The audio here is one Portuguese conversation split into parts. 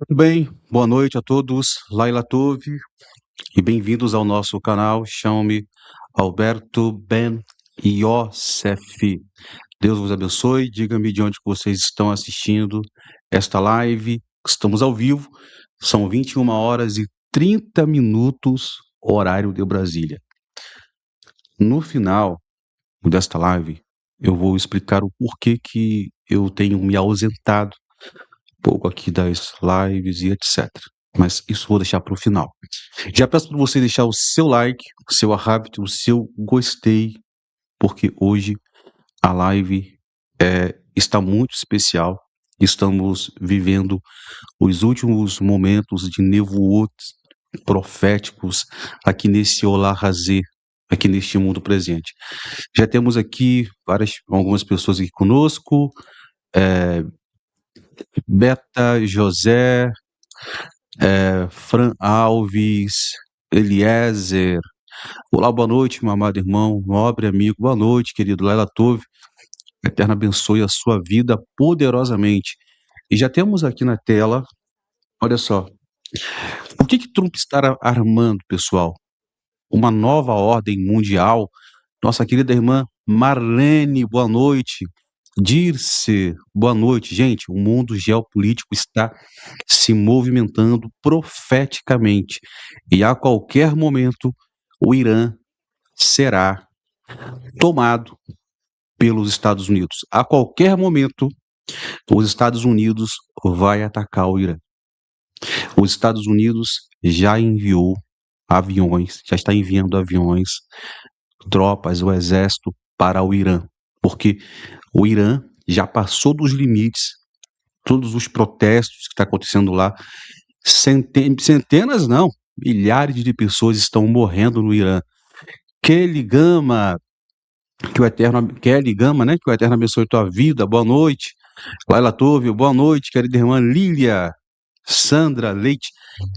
Tudo bem? Boa noite a todos. Laila Tove e bem-vindos ao nosso canal. Chamo-me Alberto Ben Yosef. Deus vos abençoe. Diga-me de onde que vocês estão assistindo esta live. Estamos ao vivo. São 21 horas e 30 minutos, horário de Brasília. No final desta live, eu vou explicar o porquê que eu tenho me ausentado um pouco aqui das lives e etc. Mas isso vou deixar para o final. Já peço para você deixar o seu like, o seu arrabt, o seu gostei, porque hoje a live está muito especial. Estamos vivendo os últimos momentos de nevoot proféticos aqui nesse Olá Razê, aqui neste mundo presente. Já temos aqui algumas pessoas aqui conosco, Beta, José, Fran Alves, Eliezer. Olá, boa noite, meu amado irmão, nobre amigo. Boa noite, querido Laila Tove. A Eterna abençoe a sua vida poderosamente. E já temos aqui na tela, olha só, o que Trump está armando, pessoal? Uma nova ordem mundial. Nossa querida irmã Marlene, boa noite. Dirce, boa noite. Gente, o mundo geopolítico está se movimentando profeticamente. E a qualquer momento, o Irã será tomado pelos Estados Unidos. A qualquer momento, os Estados Unidos vai atacar o Irã. Os Estados Unidos já enviou aviões, já está enviando aviões, tropas, o exército para o Irã, porque o Irã já passou dos limites, todos os protestos que estão acontecendo lá, centenas não, milhares de pessoas estão morrendo no Irã. Kelly Gama, Kelly Gama, né? Que o Eterno abençoe tua vida. Boa noite. Laila Tove, boa noite, querida irmã Lília. Sandra Leite,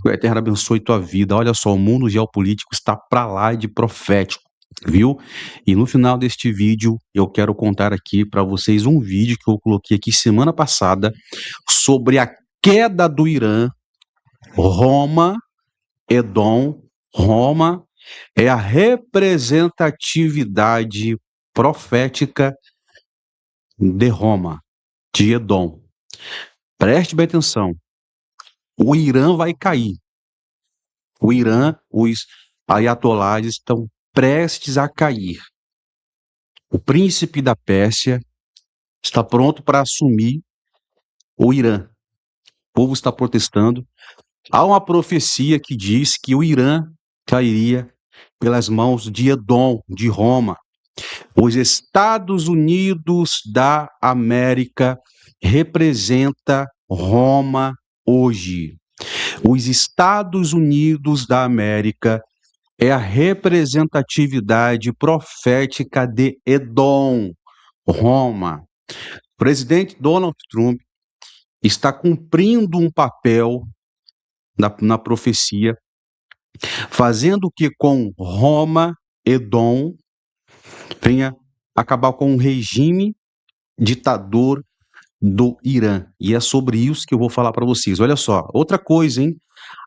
que o Eterno abençoe tua vida. Olha só, o mundo geopolítico está para lá de profético, viu? E no final deste vídeo, eu quero contar aqui para vocês um vídeo que eu coloquei aqui semana passada sobre a queda do Irã. Roma, Edom, Roma é a representatividade profética de Roma, de Edom. Preste bem atenção. O Irã vai cair. O Irã, os ayatollahs estão prestes a cair. O príncipe da Pérsia está pronto para assumir o Irã. O povo está protestando. Há uma profecia que diz que o Irã cairia pelas mãos de Edom, de Roma. Os Estados Unidos da América representa Roma hoje. Os Estados Unidos da América é a representatividade profética de Edom, Roma. O presidente Donald Trump está cumprindo um papel na profecia, fazendo que com Roma, Edom, venha acabar com o regime ditador do Irã. E é sobre isso que eu vou falar para vocês. Olha só, outra coisa, hein?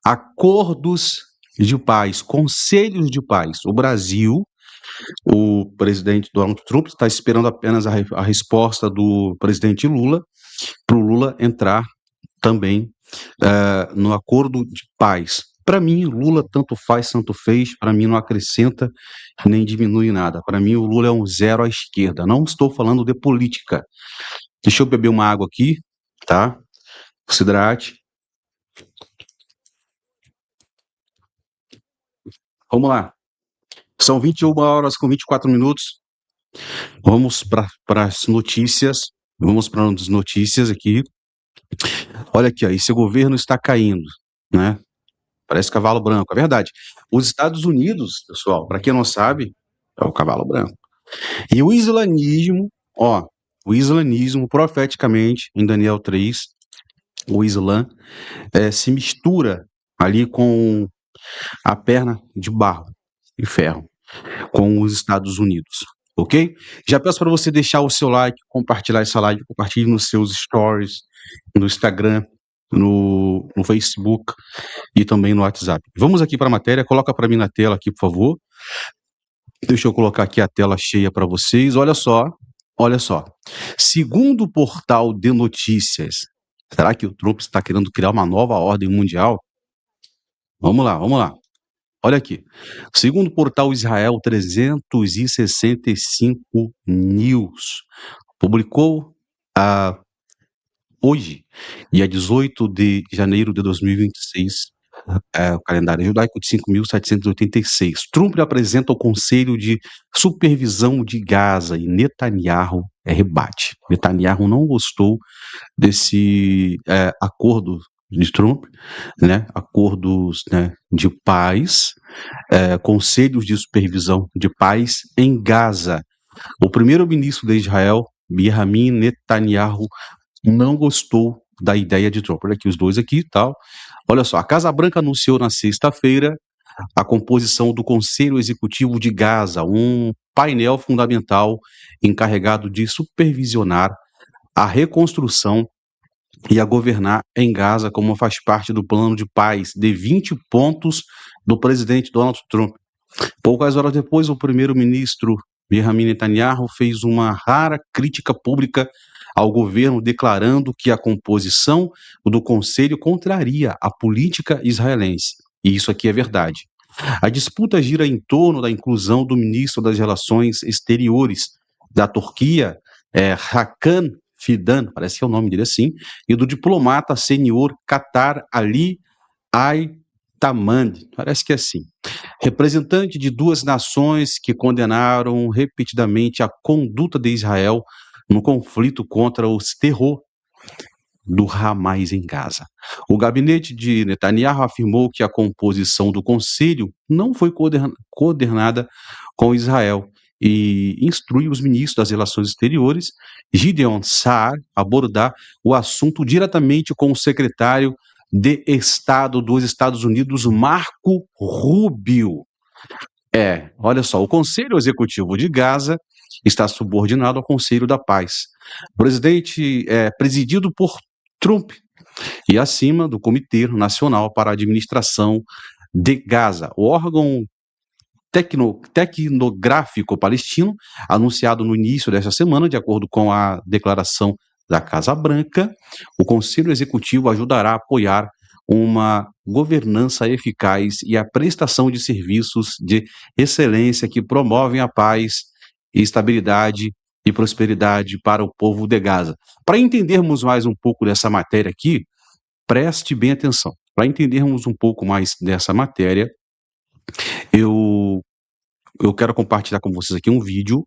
Acordos de paz, conselhos de paz. O Brasil, o presidente Donald Trump está esperando apenas a resposta do presidente Lula, para o Lula entrar também no acordo de paz. Para mim, Lula tanto faz, tanto fez, para mim não acrescenta nem diminui nada. Para mim, o Lula é um zero à esquerda. Não estou falando de política. Deixa eu beber uma água aqui, tá? Se hidrate. Vamos lá. São 21 horas com 24 minutos. Vamos para as notícias. Vamos para as notícias aqui. Olha aqui, ó, esse governo está caindo, né? Parece cavalo branco, é verdade. Os Estados Unidos, pessoal, para quem não sabe, é o cavalo branco. E o islamismo, ó, o islamismo, profeticamente, em Daniel 3, o Islã se mistura ali com a perna de barro e ferro, com os Estados Unidos, ok? Já peço para você deixar o seu like, compartilhar essa live, compartilhe nos seus stories, no Instagram, no Facebook e também no WhatsApp. Vamos aqui para a matéria, coloca para mim na tela aqui, por favor. Deixa eu colocar aqui a tela cheia para vocês. Olha só, olha só. Segundo o portal de notícias, será que o Trump está querendo criar uma nova ordem mundial? Vamos lá, vamos lá. Olha aqui. Segundo o portal Israel 365 News, publicou hoje, dia 18 de janeiro de 2026, o calendário judaico de 5.786. Trump apresenta o Conselho de Supervisão de Gaza e Netanyahu rebate. Netanyahu não gostou desse acordo de Trump, né? Acordos, né, de paz, conselhos de supervisão de paz em Gaza. O primeiro-ministro de Israel, Benjamin Netanyahu, não gostou da ideia de Trump. Olha aqui os dois aqui e tal. Olha só, a Casa Branca anunciou na sexta-feira a composição do Conselho Executivo de Gaza, um painel fundamental encarregado de supervisionar a reconstrução e a governar em Gaza, como faz parte do plano de paz de 20 pontos do presidente Donald Trump. Poucas horas depois, o primeiro-ministro Benjamin Netanyahu fez uma rara crítica pública ao governo, declarando que a composição do conselho contraria a política israelense. E isso aqui é verdade. A disputa gira em torno da inclusão do ministro das Relações Exteriores da Turquia, Hakan Fidan, parece que é o nome dele assim, e do diplomata sênior Qatar Ali Al-Tamand, parece que é assim. Representante de duas nações que condenaram repetidamente a conduta de Israel no conflito contra o terror do Hamas em Gaza. O gabinete de Netanyahu afirmou que a composição do conselho não foi coordenada com Israel e instrui os ministros das Relações Exteriores, Gideon Saar, a abordar o assunto diretamente com o secretário de Estado dos Estados Unidos, Marco Rubio. Olha só, o Conselho Executivo de Gaza está subordinado ao Conselho da Paz. O presidente é presidido por Trump e acima do Comitê Nacional para a Administração de Gaza. O órgão tecnográfico palestino, anunciado no início desta semana, de acordo com a declaração da Casa Branca, o Conselho Executivo ajudará a apoiar uma governança eficaz e a prestação de serviços de excelência que promovem a paz, estabilidade e prosperidade para o povo de Gaza. Para entendermos mais um pouco dessa matéria aqui, preste bem atenção. Para entendermos um pouco mais dessa matéria, eu quero compartilhar com vocês aqui um vídeo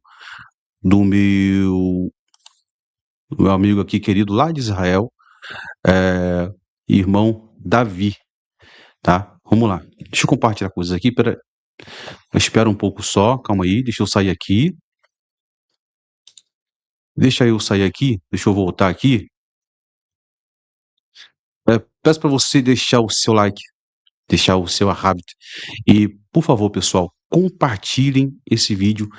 do meu amigo aqui querido lá de Israel, irmão Davi, tá? Vamos lá. Deixa eu compartilhar coisas aqui, espera um pouco só, calma aí, deixa eu sair aqui. Deixa eu sair aqui, deixa eu voltar aqui. Peço para você deixar o seu like, deixar o seu hábito e, por favor, pessoal, compartilhem esse vídeo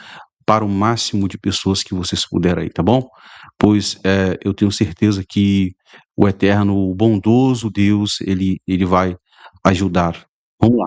para o máximo de pessoas que vocês puderem aí, tá bom? Pois eu tenho certeza que o eterno, o bondoso Deus, ele vai ajudar. Vamos lá.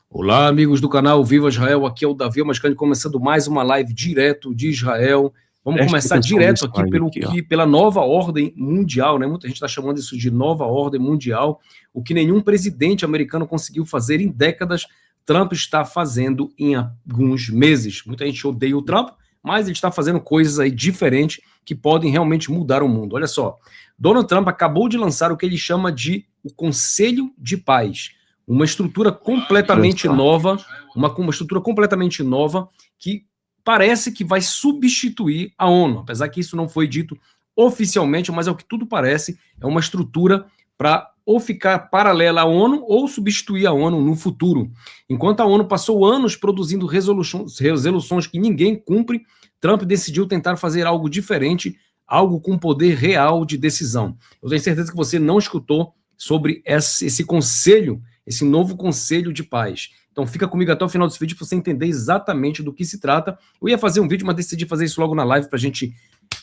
Olá, amigos do canal Viva Israel, aqui é o Davi Mascani, começando mais uma live direto de Israel. Vamos começar direto aqui pela nova ordem mundial, né? Muita gente está chamando isso de nova ordem mundial, o que nenhum presidente americano conseguiu fazer em décadas, Trump está fazendo em alguns meses. Muita gente odeia o Trump, mas ele está fazendo coisas aí diferentes que podem realmente mudar o mundo. Olha só, Donald Trump acabou de lançar o que ele chama de o Conselho de Paz, uma estrutura completamente nova, uma estrutura completamente nova que parece que vai substituir a ONU, apesar que isso não foi dito oficialmente, mas é o que tudo parece, é uma estrutura para ou ficar paralela à ONU ou substituir a ONU no futuro. Enquanto a ONU passou anos produzindo resoluções que ninguém cumpre, Trump decidiu tentar fazer algo diferente, algo com poder real de decisão. Eu tenho certeza que você não escutou sobre esse conselho, esse novo Conselho de Paz. Então fica comigo até o final desse vídeo para você entender exatamente do que se trata. Eu ia fazer um vídeo, mas decidi fazer isso logo na live para a gente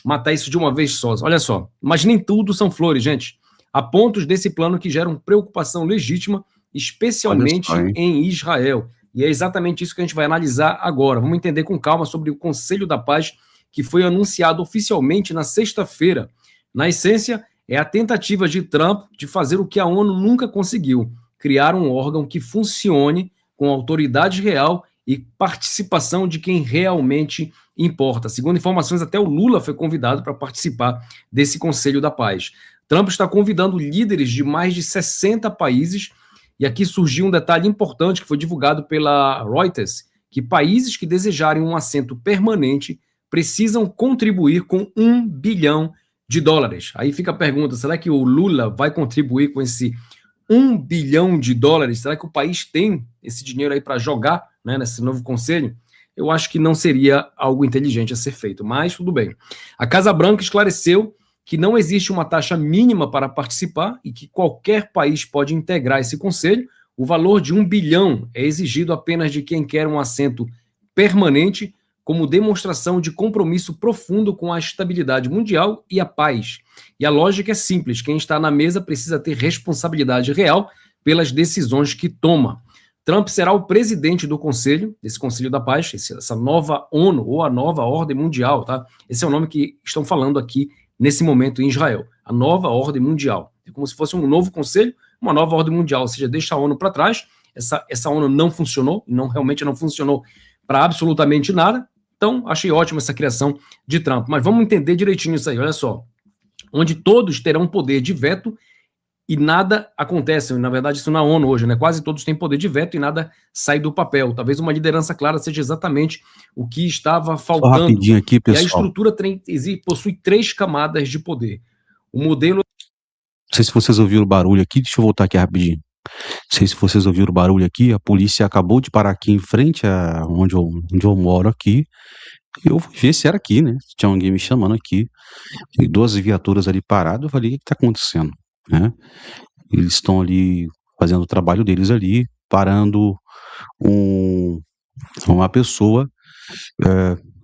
matar isso de uma vez só. Olha só, mas nem tudo são flores, gente. Há pontos desse plano que geram preocupação legítima, especialmente em Israel. E é exatamente isso que a gente vai analisar agora. Vamos entender com calma sobre o Conselho da Paz, que foi anunciado oficialmente na sexta-feira. Na essência, é a tentativa de Trump de fazer o que a ONU nunca conseguiu, criar um órgão que funcione com autoridade real e participação de quem realmente importa. Segundo informações, até o Lula foi convidado para participar desse Conselho da Paz. Trump está convidando líderes de mais de 60 países, e aqui surgiu um detalhe importante que foi divulgado pela Reuters, que países que desejarem um assento permanente precisam contribuir com $1 bilhão. Aí fica a pergunta, será que o Lula vai contribuir com esse $1 bilhão? Será que o país tem esse dinheiro aí para jogar, né, nesse novo conselho? Eu acho que não seria algo inteligente a ser feito, mas tudo bem. A Casa Branca esclareceu que não existe uma taxa mínima para participar e que qualquer país pode integrar esse conselho. O valor de $1 bilhão é exigido apenas de quem quer um assento permanente, como demonstração de compromisso profundo com a estabilidade mundial e a paz. E a lógica é simples, quem está na mesa precisa ter responsabilidade real pelas decisões que toma. Trump será o presidente do conselho, desse Conselho da Paz, essa nova ONU, ou a nova ordem mundial, tá? Esse é o nome que estão falando aqui nesse momento em Israel, a nova ordem mundial. É como se fosse um novo conselho, uma nova ordem mundial, ou seja, deixa a ONU para trás. Essa ONU não funcionou, realmente não funcionou para absolutamente nada. Então, achei ótima essa criação de Trump. Mas vamos entender direitinho isso aí, olha só. Onde todos terão poder de veto e nada acontece. Na verdade, isso na ONU hoje, né? Quase todos têm poder de veto e nada sai do papel. Talvez uma liderança clara seja exatamente o que estava faltando. Só rapidinho aqui, pessoal. E a estrutura possui 3 camadas de poder. O modelo... Não sei se vocês ouviram o barulho aqui, deixa eu voltar aqui rapidinho. Não sei se vocês ouviram o barulho aqui, a polícia acabou de parar aqui em frente a onde eu moro aqui. Eu fui ver se era aqui, né? Se tinha alguém me chamando aqui. E 2 viaturas ali paradas, eu falei, o que está acontecendo? Né? Eles estão ali fazendo o trabalho deles ali, parando uma pessoa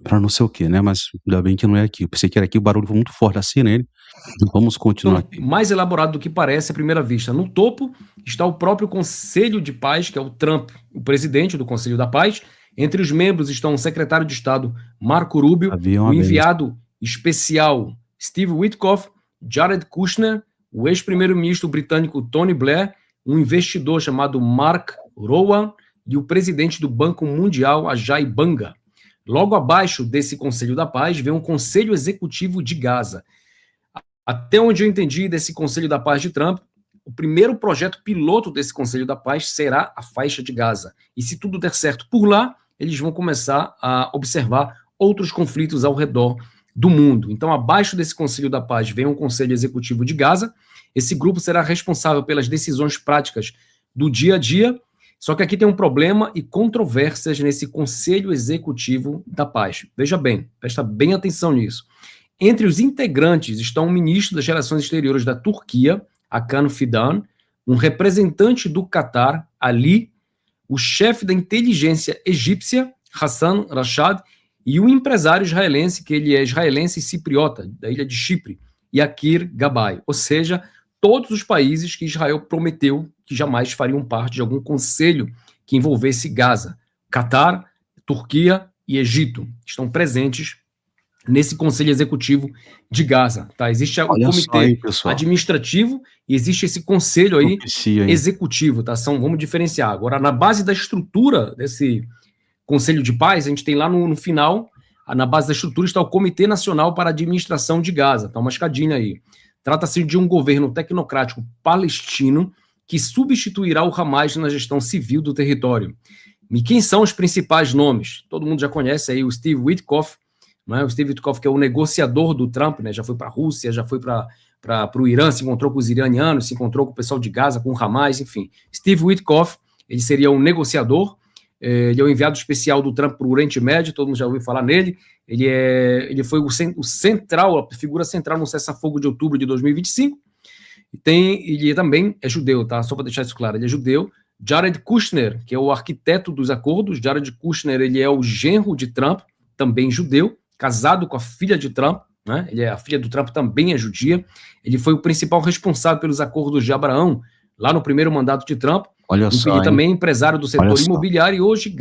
para não sei o que, né? Mas ainda bem que não é aqui. Eu pensei que era aqui, o barulho foi muito forte da sirene. Vamos continuar aqui. Mais elaborado do que parece à primeira vista. No topo está o próprio Conselho de Paz, que é o Trump, o presidente do Conselho da Paz. Entre os membros estão o secretário de Estado Marco Rubio, o enviado especial Steve Witkoff, Jared Kushner, o ex-primeiro-ministro britânico Tony Blair, um investidor chamado Mark Rowan e o presidente do Banco Mundial, Ajay Banga. Logo abaixo desse Conselho da Paz vem um Conselho Executivo de Gaza. Até onde eu entendi desse Conselho da Paz de Trump, o primeiro projeto piloto desse Conselho da Paz será a faixa de Gaza. E se tudo der certo por lá, eles vão começar a observar outros conflitos ao redor do mundo. Então, abaixo desse Conselho da Paz vem um Conselho Executivo de Gaza. Esse grupo será responsável pelas decisões práticas do dia a dia. Só que aqui tem um problema e controvérsias nesse Conselho Executivo da Paz. Veja bem, presta bem atenção nisso. Entre os integrantes estão o ministro das Relações Exteriores da Turquia, Hakan Fidan, um representante do Catar, Ali, o chefe da inteligência egípcia, Hassan Rashad, e o empresário israelense, que ele é israelense e cipriota, da ilha de Chipre, Yakir Gabay. Ou seja, todos os países que Israel prometeu que jamais fariam parte de algum conselho que envolvesse Gaza. Catar, Turquia e Egito estão presentes nesse Conselho Executivo de Gaza. Tá? Existe o comitê administrativo e existe esse conselho aí executivo. Tá? Vamos diferenciar. Agora, na base da estrutura desse Conselho de Paz, a gente tem lá no final, na base da estrutura está o Comitê Nacional para a Administração de Gaza. Tá uma escadinha aí. Trata-se de um governo tecnocrático palestino que substituirá o Hamas na gestão civil do território. E quem são os principais nomes? Todo mundo já conhece aí o Steve Witkoff, não é? O Steve Witkoff, que é o negociador do Trump, né? Já foi para a Rússia, já foi para o Irã, se encontrou com os iranianos, se encontrou com o pessoal de Gaza, com o Hamas, enfim. Steve Witkoff, ele seria um negociador, ele é o enviado especial do Trump para o Oriente Médio, todo mundo já ouviu falar nele. Ele foi a figura central no cessar-fogo de outubro de 2025. Ele também é judeu, tá? Só para deixar isso claro, ele é judeu. Jared Kushner, que é o arquiteto dos acordos. Jared Kushner, ele é o genro de Trump, também judeu, casado com a filha de Trump, né? A filha do Trump também é judia. Ele foi o principal responsável pelos acordos de Abraão, lá no primeiro mandato de Trump. Olha só, hein? Também empresário do setor imobiliário e hoje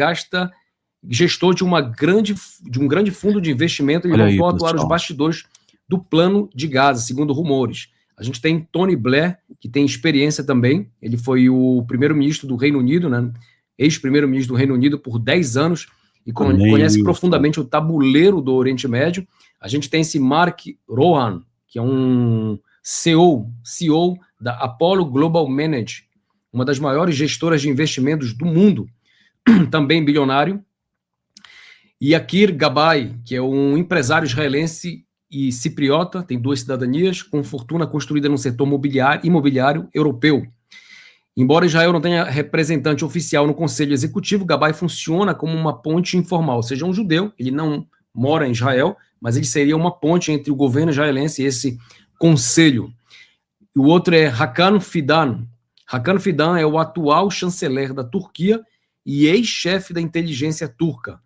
gestor de um grande fundo de investimento. Ele voltou a atuar nos bastidores do plano de Gaza, segundo rumores. A gente tem Tony Blair, que tem experiência também. Ele foi o primeiro-ministro do Reino Unido, né? Ex-primeiro-ministro do Reino Unido por 10 anos e conhece profundamente o tabuleiro do Oriente Médio. A gente tem esse Mark Rohan, que é um CEO da Apollo Global Management, uma das maiores gestoras de investimentos do mundo, também bilionário. E Akir Gabay, que é um empresário israelense e cipriota, tem 2 cidadanias, com fortuna construída no setor imobiliário europeu. Embora Israel não tenha representante oficial no Conselho Executivo, Gabay funciona como uma ponte informal, ou seja, um judeu, ele não mora em Israel, mas ele seria uma ponte entre o governo israelense e esse conselho. O outro é Hakan Fidan. Hakan Fidan é o atual chanceler da Turquia e ex-chefe da inteligência turca.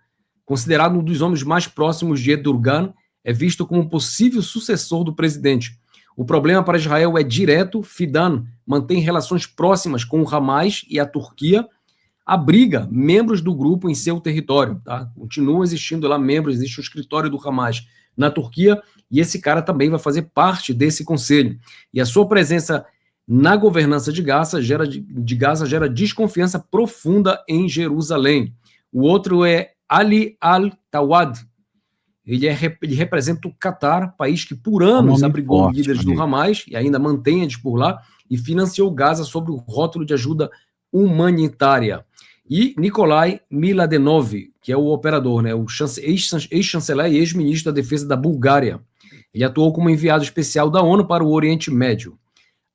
Considerado um dos homens mais próximos de Erdogan, é visto como possível sucessor do presidente. O problema para Israel é direto. Fidan mantém relações próximas com o Hamas e a Turquia, abriga membros do grupo em seu território. Tá? Continuam existindo lá membros, existe um escritório do Hamas na Turquia, e esse cara também vai fazer parte desse conselho. E a sua presença na governança de Gaza gera desconfiança profunda em Jerusalém. O outro é Ali Al-Tawad. Ele representa o Catar, país que por anos abrigou líderes do Hamas e ainda mantém eles por lá, e financiou Gaza sob o rótulo de ajuda humanitária. E Nikolai Miladenov, que é o operador, né, o ex-chanceler e ex-ministro da Defesa da Bulgária. Ele atuou como enviado especial da ONU para o Oriente Médio.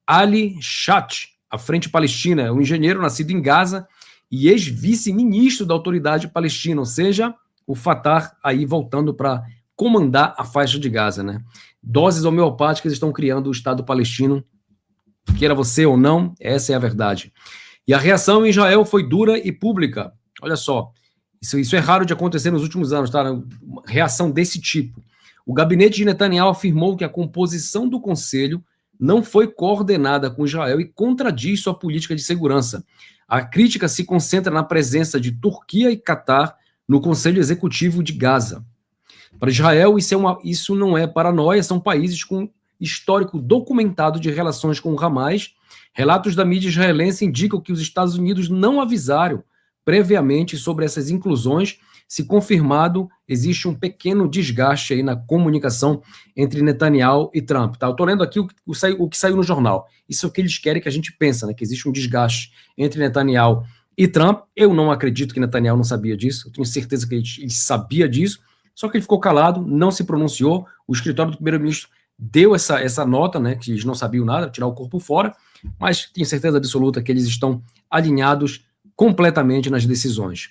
Ali Shat, a Frente Palestina, é um engenheiro nascido em Gaza e ex-vice-ministro da Autoridade Palestina, ou seja, o Fatah aí voltando para comandar a faixa de Gaza, né? Doses homeopáticas estão criando o Estado palestino, queira você ou não, essa é a verdade. E a reação em Israel foi dura e pública. Olha só, isso é raro de acontecer nos últimos anos, tá? Uma reação desse tipo. O gabinete de Netanyahu afirmou que a composição do conselho não foi coordenada com Israel e contradiz sua política de segurança. A crítica se concentra na presença de Turquia e Catar no Conselho Executivo de Gaza. Para Israel, isso não é paranoia, são países com histórico documentado de relações com o Hamas. Relatos da mídia israelense indicam que os Estados Unidos não avisaram previamente sobre essas inclusões. Se confirmado, existe um pequeno desgaste aí na comunicação entre Netanyahu e Trump. Tá? Eu estou lendo aqui o que saiu no jornal. Isso é o que eles querem que a gente pense, né? Que existe um desgaste entre Netanyahu e Trump. Eu não acredito que Netanyahu não sabia disso. Eu tenho certeza que ele sabia disso. Só que ele ficou calado, não se pronunciou. O escritório do primeiro-ministro deu essa nota, né? Que eles não sabiam nada, tirar o corpo fora. Mas tenho certeza absoluta que eles estão alinhados completamente nas decisões.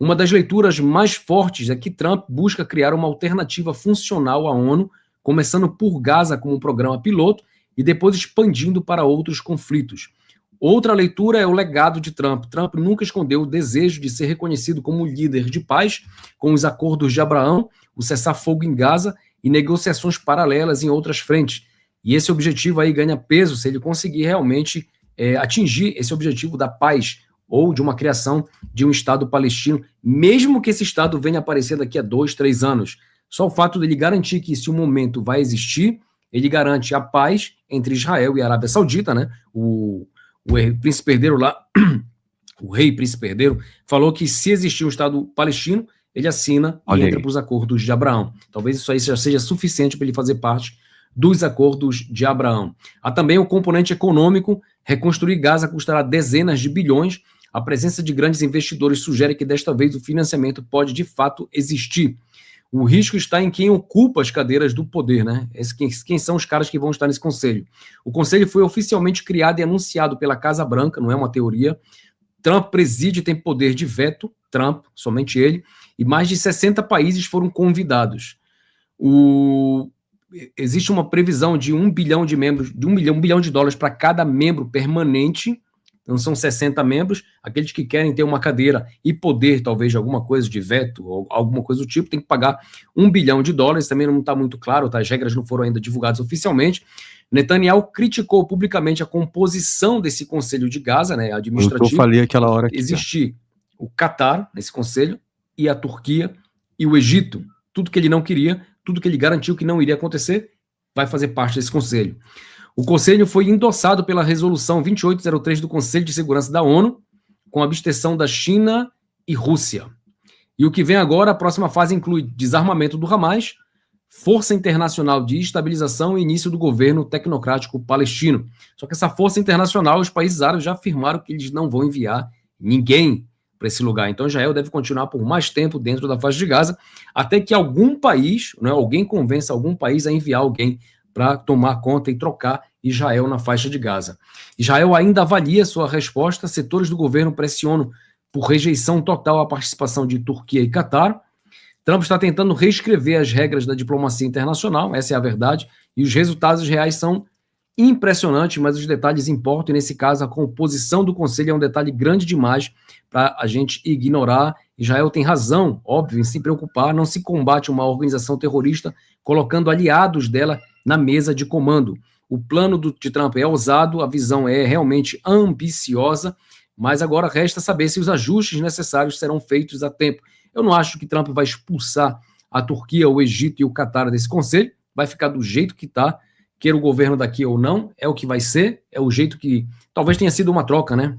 Uma das leituras mais fortes é que Trump busca criar uma alternativa funcional à ONU, começando por Gaza como um programa piloto e depois expandindo para outros conflitos. Outra leitura é o legado de Trump. Trump nunca escondeu o desejo de ser reconhecido como líder de paz, com os acordos de Abraão, o cessar-fogo em Gaza e negociações paralelas em outras frentes. E esse objetivo aí ganha peso se ele conseguir realmente atingir esse objetivo da paz, ou de uma criação de um Estado palestino, mesmo que esse Estado venha aparecer daqui a 2, 3 anos. Só o fato dele garantir que esse momento vai existir, ele garante a paz entre Israel e a Arábia Saudita, né? O príncipe herdeiro lá, o rei príncipe herdeiro, falou que se existir um Estado palestino, ele assina e entra para os acordos de Abraão. Talvez isso aí já seja suficiente para ele fazer parte dos acordos de Abraão. Há também o componente econômico. Reconstruir Gaza custará dezenas de bilhões. A presença de grandes investidores sugere que desta vez o financiamento pode de fato existir. O risco está em quem ocupa as cadeiras do poder, né? Quem são os caras que vão estar nesse conselho. O conselho foi oficialmente criado e anunciado pela Casa Branca, não é uma teoria. Trump preside e tem poder de veto, Trump, somente ele, e mais de 60 países foram convidados. Existe uma previsão de $1 bilhão para cada membro permanente, Então são 60 membros, aqueles que querem ter uma cadeira e poder, talvez, de alguma coisa de veto, ou alguma coisa do tipo, tem que pagar $1 bilhão, também não está muito claro, tá? As regras não foram ainda divulgadas oficialmente. Netanyahu criticou publicamente a composição desse Conselho de Gaza, né, administrativo. Eu falei aquela hora que existe o Catar nesse conselho, e a Turquia e o Egito. Tudo que ele não queria, tudo que ele garantiu que não iria acontecer, vai fazer parte desse conselho. O conselho foi endossado pela resolução 2803 do Conselho de Segurança da ONU, com abstenção da China e Rússia. E o que vem agora, a próxima fase inclui desarmamento do Hamas, força internacional de estabilização e início do governo tecnocrático palestino. Só que essa força internacional, os países árabes já afirmaram que eles não vão enviar ninguém para esse lugar. Então Israel deve continuar por mais tempo dentro da faixa de Gaza, até que algum país, né, alguém convença algum país a enviar alguém para tomar conta e trocar Israel na faixa de Gaza. Israel ainda avalia sua resposta, setores do governo pressionam por rejeição total à participação de Turquia e Catar. Trump está tentando reescrever as regras da diplomacia internacional, essa é a verdade, e os resultados reais são impressionantes, mas os detalhes importam, e nesse caso a composição do conselho é um detalhe grande demais para a gente ignorar. Israel tem razão, óbvio, em se preocupar, não se combate uma organização terrorista colocando aliados dela na mesa de comando. O plano de Trump é ousado, a visão é realmente ambiciosa, mas agora resta saber se os ajustes necessários serão feitos a tempo. Eu não acho que Trump vai expulsar a Turquia, o Egito e o Catar desse conselho, vai ficar do jeito que está, queira o governo daqui ou não, é o que vai ser, é o jeito que... Talvez tenha sido uma troca, né?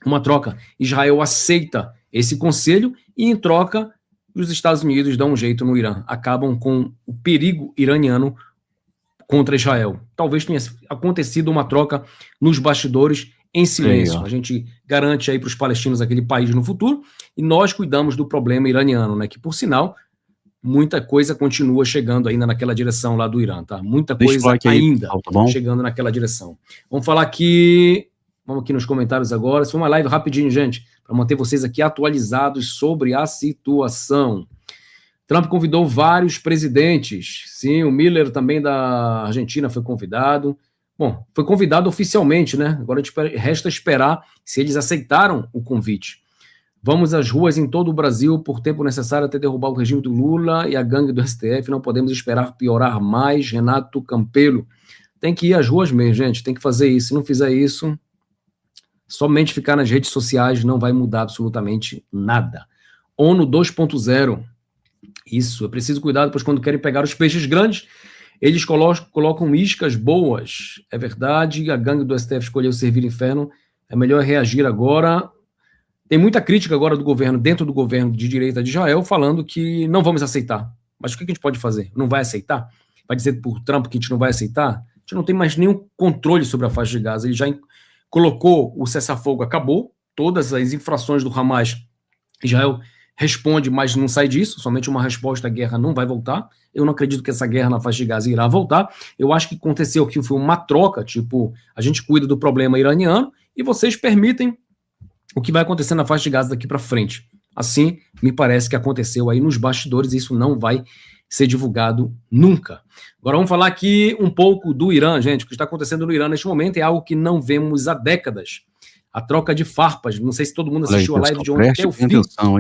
Uma troca. Israel aceita esse conselho e, em troca, os Estados Unidos dão um jeito no Irã. Acabam com o perigo iraniano contra Israel. Talvez tenha acontecido uma troca nos bastidores em silêncio. A gente garante aí para os palestinos aquele país no futuro e nós cuidamos do problema iraniano, né? Que, por sinal, muita coisa continua chegando ainda naquela direção lá do Irã, tá? Muita coisa ainda chegando naquela direção. Vamos falar aqui, vamos aqui nos comentários agora. Isso foi uma live rapidinho, gente, para manter vocês aqui atualizados sobre a situação. Trump convidou vários presidentes. Sim, o Miller também da Argentina foi convidado. Bom, foi convidado oficialmente, né? Agora a gente resta esperar se eles aceitaram o convite. Vamos às ruas em todo o Brasil por tempo necessário até derrubar o regime do Lula e a gangue do STF. Não podemos esperar piorar mais. Renato Campelo. Tem que ir às ruas mesmo, gente. Tem que fazer isso. Se não fizer isso, somente ficar nas redes sociais não vai mudar absolutamente nada. ONU 2.0. Isso, é preciso cuidado, pois quando querem pegar os peixes grandes, eles colocam iscas boas. É verdade, a gangue do STF escolheu servir inferno. É melhor reagir agora. Tem muita crítica agora do governo, dentro do governo de direita de Israel, falando que não vamos aceitar. Mas o que a gente pode fazer? Não vai aceitar? Vai dizer por Trump que a gente não vai aceitar? A gente não tem mais nenhum controle sobre a faixa de Gaza. Ele já colocou o cessar-fogo, acabou. Todas as infrações do Hamas, Israel responde, mas não sai disso. Somente uma resposta à guerra não vai voltar. Eu não acredito que essa guerra na faixa de Gaza irá voltar. Eu acho que aconteceu que foi uma troca, tipo, a gente cuida do problema iraniano e vocês permitem o que vai acontecer na faixa de Gaza daqui para frente. Assim, me parece que aconteceu aí nos bastidores, e isso não vai ser divulgado nunca. Agora vamos falar aqui um pouco do Irã, gente. O que está acontecendo no Irã neste momento é algo que não vemos há décadas. A troca de farpas. Não sei se todo mundo assistiu a live de ontem até o fim,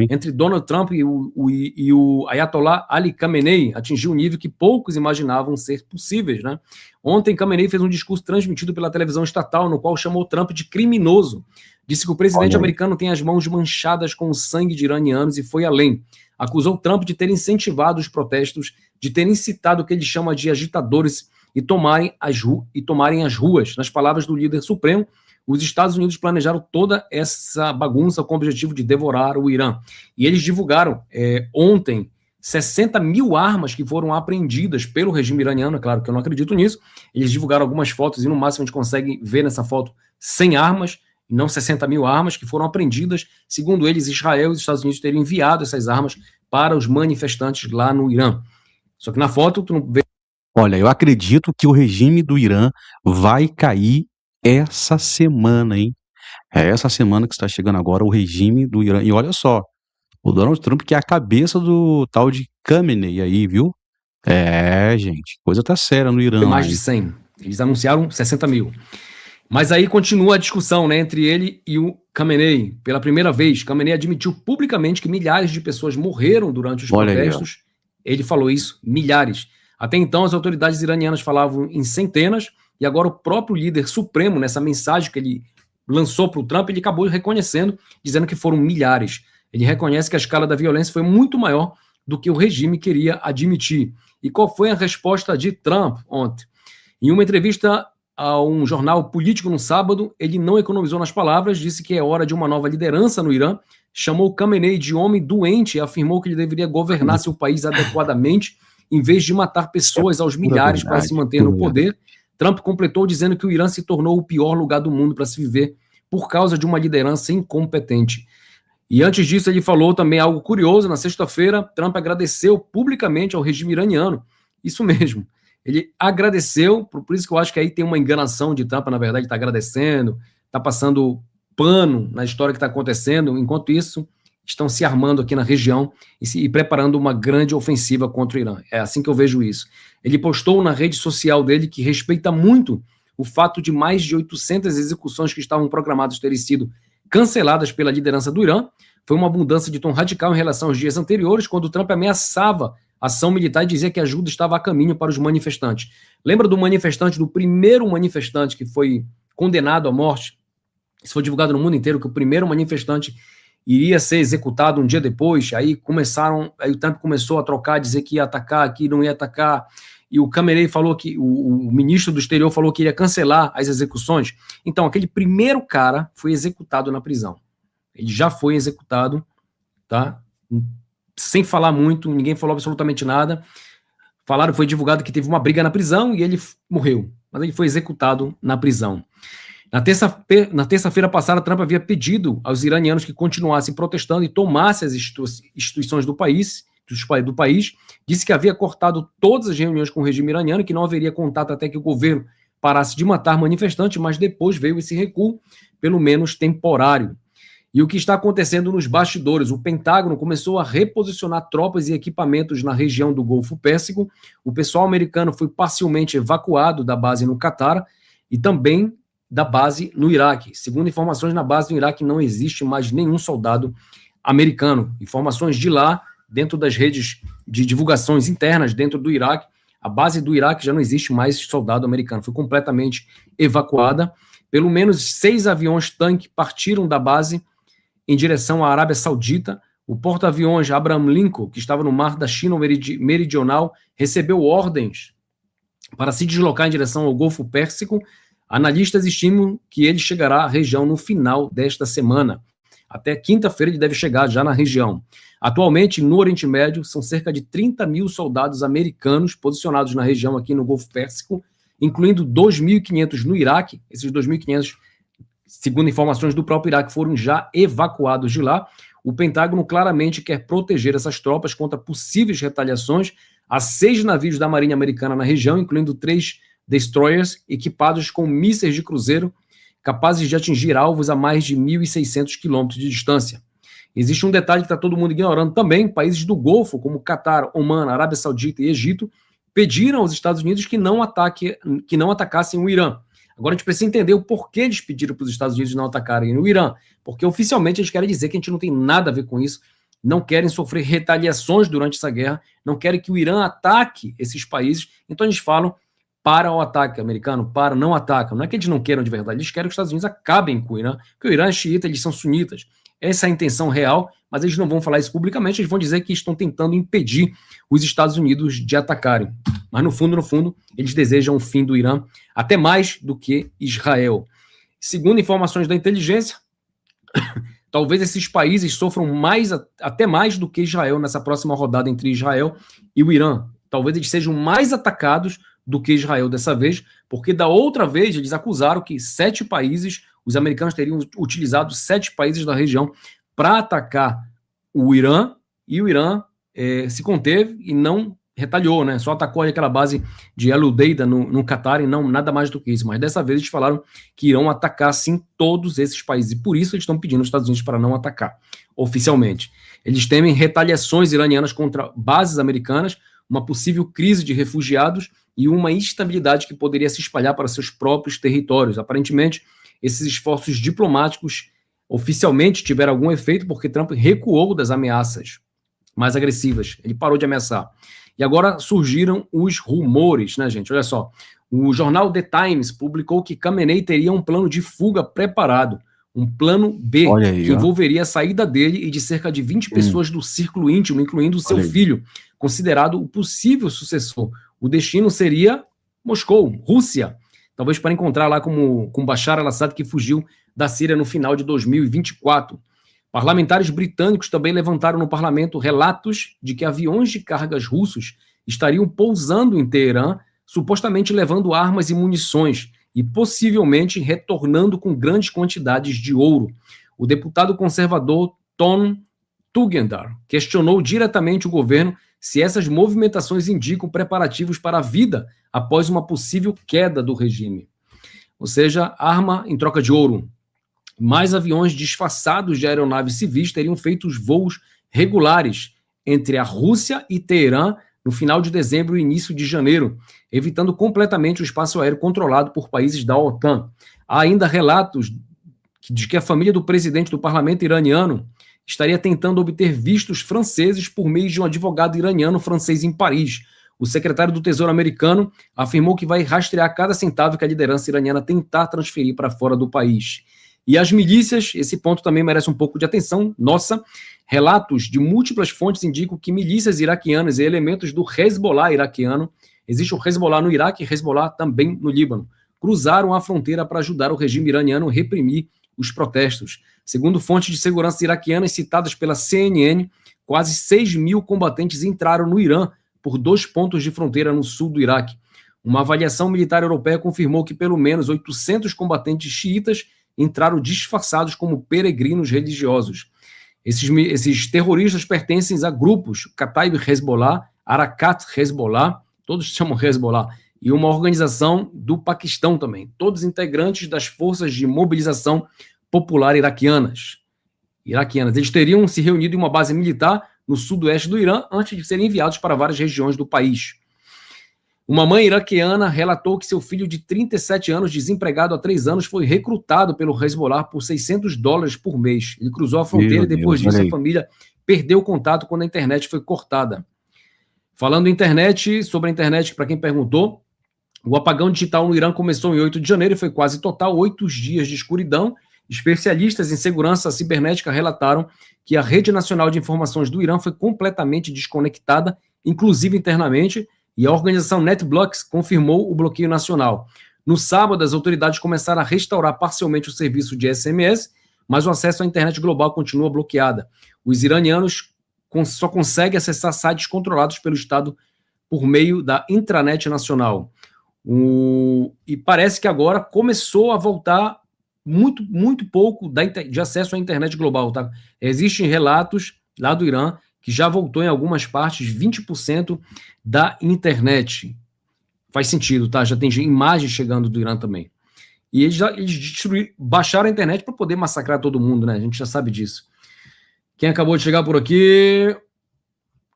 entre Donald Trump e o Ayatollah Ali Khamenei, atingiu um nível que poucos imaginavam ser possíveis, né? Ontem, Khamenei fez um discurso transmitido pela televisão estatal, no qual chamou Trump de criminoso. Disse que o presidente americano tem as mãos manchadas com o sangue de iranianos e foi além. Acusou Trump de ter incentivado os protestos, de ter incitado o que ele chama de agitadores e tomarem as ruas. Nas palavras do líder supremo, os Estados Unidos planejaram toda essa bagunça com o objetivo de devorar o Irã. E eles divulgaram ontem 60 mil armas que foram apreendidas pelo regime iraniano. É claro que eu não acredito nisso. Eles divulgaram algumas fotos e no máximo a gente consegue ver nessa foto 100 armas, e não 60 mil armas que foram apreendidas. Segundo eles, Israel e os Estados Unidos teriam enviado essas armas para os manifestantes lá no Irã. Só que na foto tu não vê... Olha, eu acredito que o regime do Irã vai cair essa semana, hein? É essa semana que está chegando agora o regime do Irã. E olha só, o Donald Trump que é a cabeça do tal de Khamenei aí, viu? Gente, coisa tá séria no Irã. Mais de 100. Eles anunciaram 60 mil. Mas aí continua a discussão, né, entre ele e o Khamenei. Pela primeira vez, Khamenei admitiu publicamente que milhares de pessoas morreram durante os protestos. Ele falou isso, milhares. Até então, as autoridades iranianas falavam em centenas, e agora o próprio líder supremo, nessa mensagem que ele lançou para o Trump, ele acabou reconhecendo, dizendo que foram milhares. Ele reconhece que a escala da violência foi muito maior do que o regime queria admitir. E qual foi a resposta de Trump ontem? Em uma entrevista a um jornal político no sábado, ele não economizou nas palavras, disse que é hora de uma nova liderança no Irã, chamou Khamenei de homem doente e afirmou que ele deveria governar seu país adequadamente, em vez de matar pessoas aos milhares para se manter no poder. Trump completou dizendo que o Irã se tornou o pior lugar do mundo para se viver por causa de uma liderança incompetente. E antes disso, ele falou também algo curioso. Na sexta-feira, Trump agradeceu publicamente ao regime iraniano. Isso mesmo. Ele agradeceu, por isso que eu acho que aí tem uma enganação de Trump, na verdade, está agradecendo, está passando pano na história que está acontecendo. Enquanto isso, estão se armando aqui na região e preparando uma grande ofensiva contra o Irã. É assim que eu vejo isso. Ele postou na rede social dele que respeita muito o fato de mais de 800 execuções que estavam programadas terem sido canceladas pela liderança do Irã. Foi uma mudança de tom radical em relação aos dias anteriores, quando Trump ameaçava ação militar e dizia que a ajuda estava a caminho para os manifestantes. Lembra do manifestante, do primeiro manifestante que foi condenado à morte? Isso foi divulgado no mundo inteiro, que o primeiro manifestante iria ser executado um dia depois. Aí o Trump começou a trocar, dizer que ia atacar, que não ia atacar, e o Khamenei falou que, o ministro do exterior falou que iria cancelar as execuções. Então, aquele primeiro cara foi executado na prisão. Ele já foi executado, tá? Sem falar muito, ninguém falou absolutamente nada. Falaram, foi divulgado que teve uma briga na prisão e ele morreu. Mas ele foi executado na prisão. Na terça-feira passada, Trump havia pedido aos iranianos que continuassem protestando e tomassem as instituições do país. Disse que havia cortado todas as reuniões com o regime iraniano, que não haveria contato até que o governo parasse de matar manifestantes, mas depois veio esse recuo, pelo menos temporário. E o que está acontecendo nos bastidores? O Pentágono começou a reposicionar tropas e equipamentos na região do Golfo Pérsico. O pessoal americano foi parcialmente evacuado da base no Catar e também da base no Iraque. Segundo informações, na base no Iraque não existe mais nenhum soldado americano. Informações de lá, dentro das redes de divulgações internas dentro do Iraque, a base do Iraque já não existe mais soldado americano. Foi completamente evacuada. Pelo menos 6 aviões-tanque partiram da base em direção à Arábia Saudita. O porta-aviões Abraham Lincoln, que estava no mar da China Meridional, recebeu ordens para se deslocar em direção ao Golfo Pérsico. Analistas estimam que ele chegará à região no final desta semana. Até quinta-feira ele deve chegar já na região. Atualmente, no Oriente Médio, são cerca de 30 mil soldados americanos posicionados na região aqui no Golfo Pérsico, incluindo 2.500 no Iraque. Esses 2.500, segundo informações do próprio Iraque, foram já evacuados de lá. O Pentágono claramente quer proteger essas tropas contra possíveis retaliações. Há 6 navios da Marinha Americana na região, incluindo 3 destroyers equipados com mísseis de cruzeiro capazes de atingir alvos a mais de 1.600 quilômetros de distância. Existe um detalhe que está todo mundo ignorando também. Países do Golfo, como Catar, Omã, Arábia Saudita e Egito, pediram aos Estados Unidos que não atacassem o Irã. Agora a gente precisa entender o porquê eles pediram para os Estados Unidos não atacarem o Irã, porque oficialmente eles querem dizer que a gente não tem nada a ver com isso, não querem sofrer retaliações durante essa guerra, não querem que o Irã ataque esses países. Então eles falam: para o ataque americano, não atacam. Não é que eles não queiram de verdade, eles querem que os Estados Unidos acabem com o Irã, porque o Irã é xiita, eles são sunitas. Essa é a intenção real, mas eles não vão falar isso publicamente, eles vão dizer que estão tentando impedir os Estados Unidos de atacarem. Mas no fundo, eles desejam o fim do Irã, até mais do que Israel. Segundo informações da inteligência, talvez esses países sofram até mais do que Israel nessa próxima rodada entre Israel e o Irã. Talvez eles sejam mais atacados do que Israel dessa vez, porque da outra vez eles acusaram que 7 países, os americanos teriam utilizado 7 países da região para atacar o Irã, e o Irã se conteve e não retaliou, né? Só atacou aquela base de El Udeida no Catar e não nada mais do que isso. Mas dessa vez eles falaram que irão atacar sim todos esses países, e por isso eles estão pedindo aos Estados Unidos para não atacar oficialmente. Eles temem retaliações iranianas contra bases americanas, uma possível crise de refugiados e uma instabilidade que poderia se espalhar para seus próprios territórios. Aparentemente, esses esforços diplomáticos oficialmente tiveram algum efeito porque Trump recuou das ameaças mais agressivas. Ele parou de ameaçar. E agora surgiram os rumores, né, gente? Olha só. O jornal The Times publicou que Khamenei teria um plano de fuga preparado, um plano B, aí, que envolveria a saída dele e de cerca de 20 pessoas do círculo íntimo, incluindo o seu filho, considerado o possível sucessor. O destino seria Moscou, Rússia, talvez para encontrar lá com Bashar al-Assad, que fugiu da Síria no final de 2024. Parlamentares britânicos também levantaram no parlamento relatos de que aviões de cargas russos estariam pousando em Teherã, supostamente levando armas e munições, e possivelmente retornando com grandes quantidades de ouro. O deputado conservador Tom Tugendhat questionou diretamente o governo se essas movimentações indicam preparativos para a vida após uma possível queda do regime. Ou seja, arma em troca de ouro. Mais aviões disfarçados de aeronaves civis teriam feito os voos regulares entre a Rússia e Teherã no final de dezembro e início de janeiro, evitando completamente o espaço aéreo controlado por países da OTAN. Há ainda relatos de que a família do presidente do parlamento iraniano estaria tentando obter vistos franceses por meio de um advogado iraniano-francês em Paris. O secretário do Tesouro americano afirmou que vai rastrear cada centavo que a liderança iraniana tentar transferir para fora do país. E as milícias, esse ponto também merece um pouco de atenção nossa. Relatos de múltiplas fontes indicam que milícias iraquianas e elementos do Hezbollah iraquiano, existe o Hezbollah no Iraque e Hezbollah também no Líbano, cruzaram a fronteira para ajudar o regime iraniano a reprimir os protestos. Segundo fontes de segurança iraquianas citadas pela CNN, quase 6 mil combatentes entraram no Irã por 2 pontos de fronteira no sul do Iraque. Uma avaliação militar europeia confirmou que pelo menos 800 combatentes xiitas entraram disfarçados como peregrinos religiosos. Esses terroristas pertencem a grupos Kataib Hezbollah, Arakat Hezbollah, todos chamam Hezbollah, e uma organização do Paquistão também, todos integrantes das forças de mobilização popular iraquianas. Eles teriam se reunido em uma base militar no sudoeste do Irã antes de serem enviados para várias regiões do país. Uma mãe iraquiana relatou que seu filho de 37 anos, desempregado há 3 anos, foi recrutado pelo Hezbollah por $600 por mês. Ele cruzou a fronteira e depois disso a família perdeu o contato quando a internet foi cortada. Falando sobre a internet, para quem perguntou, o apagão digital no Irã começou em 8 de janeiro e foi quase total, 8 dias de escuridão. Especialistas em segurança cibernética relataram que a Rede Nacional de Informações do Irã foi completamente desconectada, inclusive internamente, e a organização NetBlocks confirmou o bloqueio nacional. No sábado, as autoridades começaram a restaurar parcialmente o serviço de SMS, mas o acesso à internet global continua bloqueada. Os iranianos só conseguem acessar sites controlados pelo Estado por meio da intranet nacional. E parece que agora começou a voltar muito pouco de acesso à internet global. Tá? Existem relatos lá do Irã que já voltou em algumas partes 20% da internet. Faz sentido, tá? Já tem imagens chegando do Irã também. E eles baixaram a internet para poder massacrar todo mundo, né? A gente já sabe disso. Quem acabou de chegar por aqui...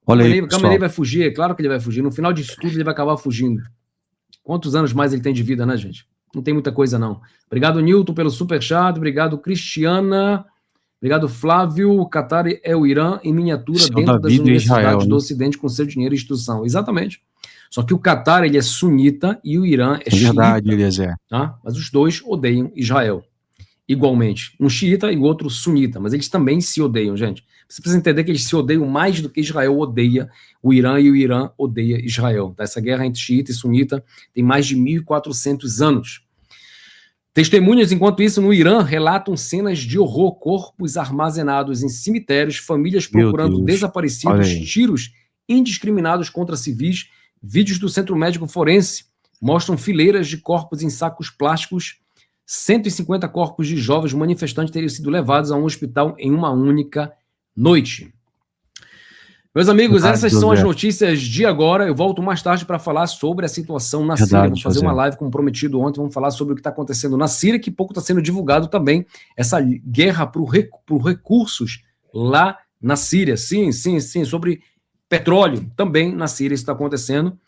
O Khamenei vai fugir, é claro que ele vai fugir. No final disso tudo, ele vai acabar fugindo. Quantos anos mais ele tem de vida, né, gente? Não tem muita coisa, não. Obrigado, Nilton, pelo superchat. Obrigado, Cristiana. Obrigado, Flávio. O Qatar é o Irã em miniatura dentro das universidades do Ocidente com seu dinheiro e instrução. Exatamente. Só que o Qatar, ele é sunita e o Irã é xiita. Verdade, Eliezer. Tá? Mas os dois odeiam Israel. Igualmente. Um xiita e o outro sunita. Mas eles também se odeiam, gente. Você precisa entender que eles se odeiam mais do que Israel odeia o Irã e o Irã odeia Israel. Tá? Essa guerra entre xiita e sunita tem mais de 1.400 anos. Testemunhas, enquanto isso, no Irã, relatam cenas de horror, corpos armazenados em cemitérios, famílias procurando desaparecidos, tiros indiscriminados contra civis. Vídeos do Centro Médico Forense mostram fileiras de corpos em sacos plásticos. 150 corpos de jovens manifestantes teriam sido levados a um hospital em uma única noite. Meus amigos, essas são as notícias de agora. Eu volto mais tarde para falar sobre a situação na Síria. Vamos fazer uma live, como prometido ontem. Vamos falar sobre o que está acontecendo na Síria, que pouco está sendo divulgado também. Essa guerra por recursos lá na Síria. Sim, sobre petróleo também na Síria isso está acontecendo.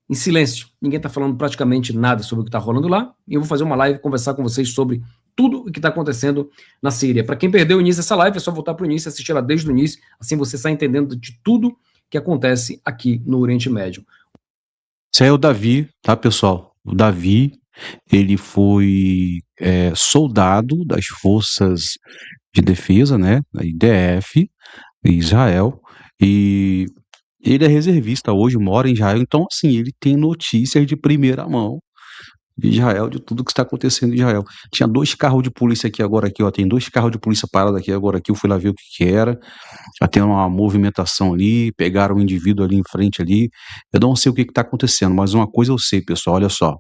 em silêncio. Ninguém está falando praticamente nada sobre o que está rolando lá. E eu vou fazer uma live, conversar com vocês sobre tudo o que está acontecendo na Síria. Para quem perdeu o início dessa live, é só voltar para o início e assistir ela desde o início. Assim você está entendendo de tudo que acontece aqui no Oriente Médio. Esse é o Davi, tá, pessoal? O Davi, ele foi soldado das forças de defesa, né, da IDF, Israel, e ele é reservista hoje, mora em Israel, então, assim, ele tem notícias de primeira mão de Israel, de tudo que está acontecendo em Israel. Tinha 2 carros de polícia aqui agora, aqui, ó, tem 2 carros de polícia parados aqui agora, aqui, eu fui lá ver o que era, já tem uma movimentação ali, pegaram um indivíduo ali em frente ali, eu não sei o que está acontecendo, mas uma coisa eu sei, pessoal, olha só,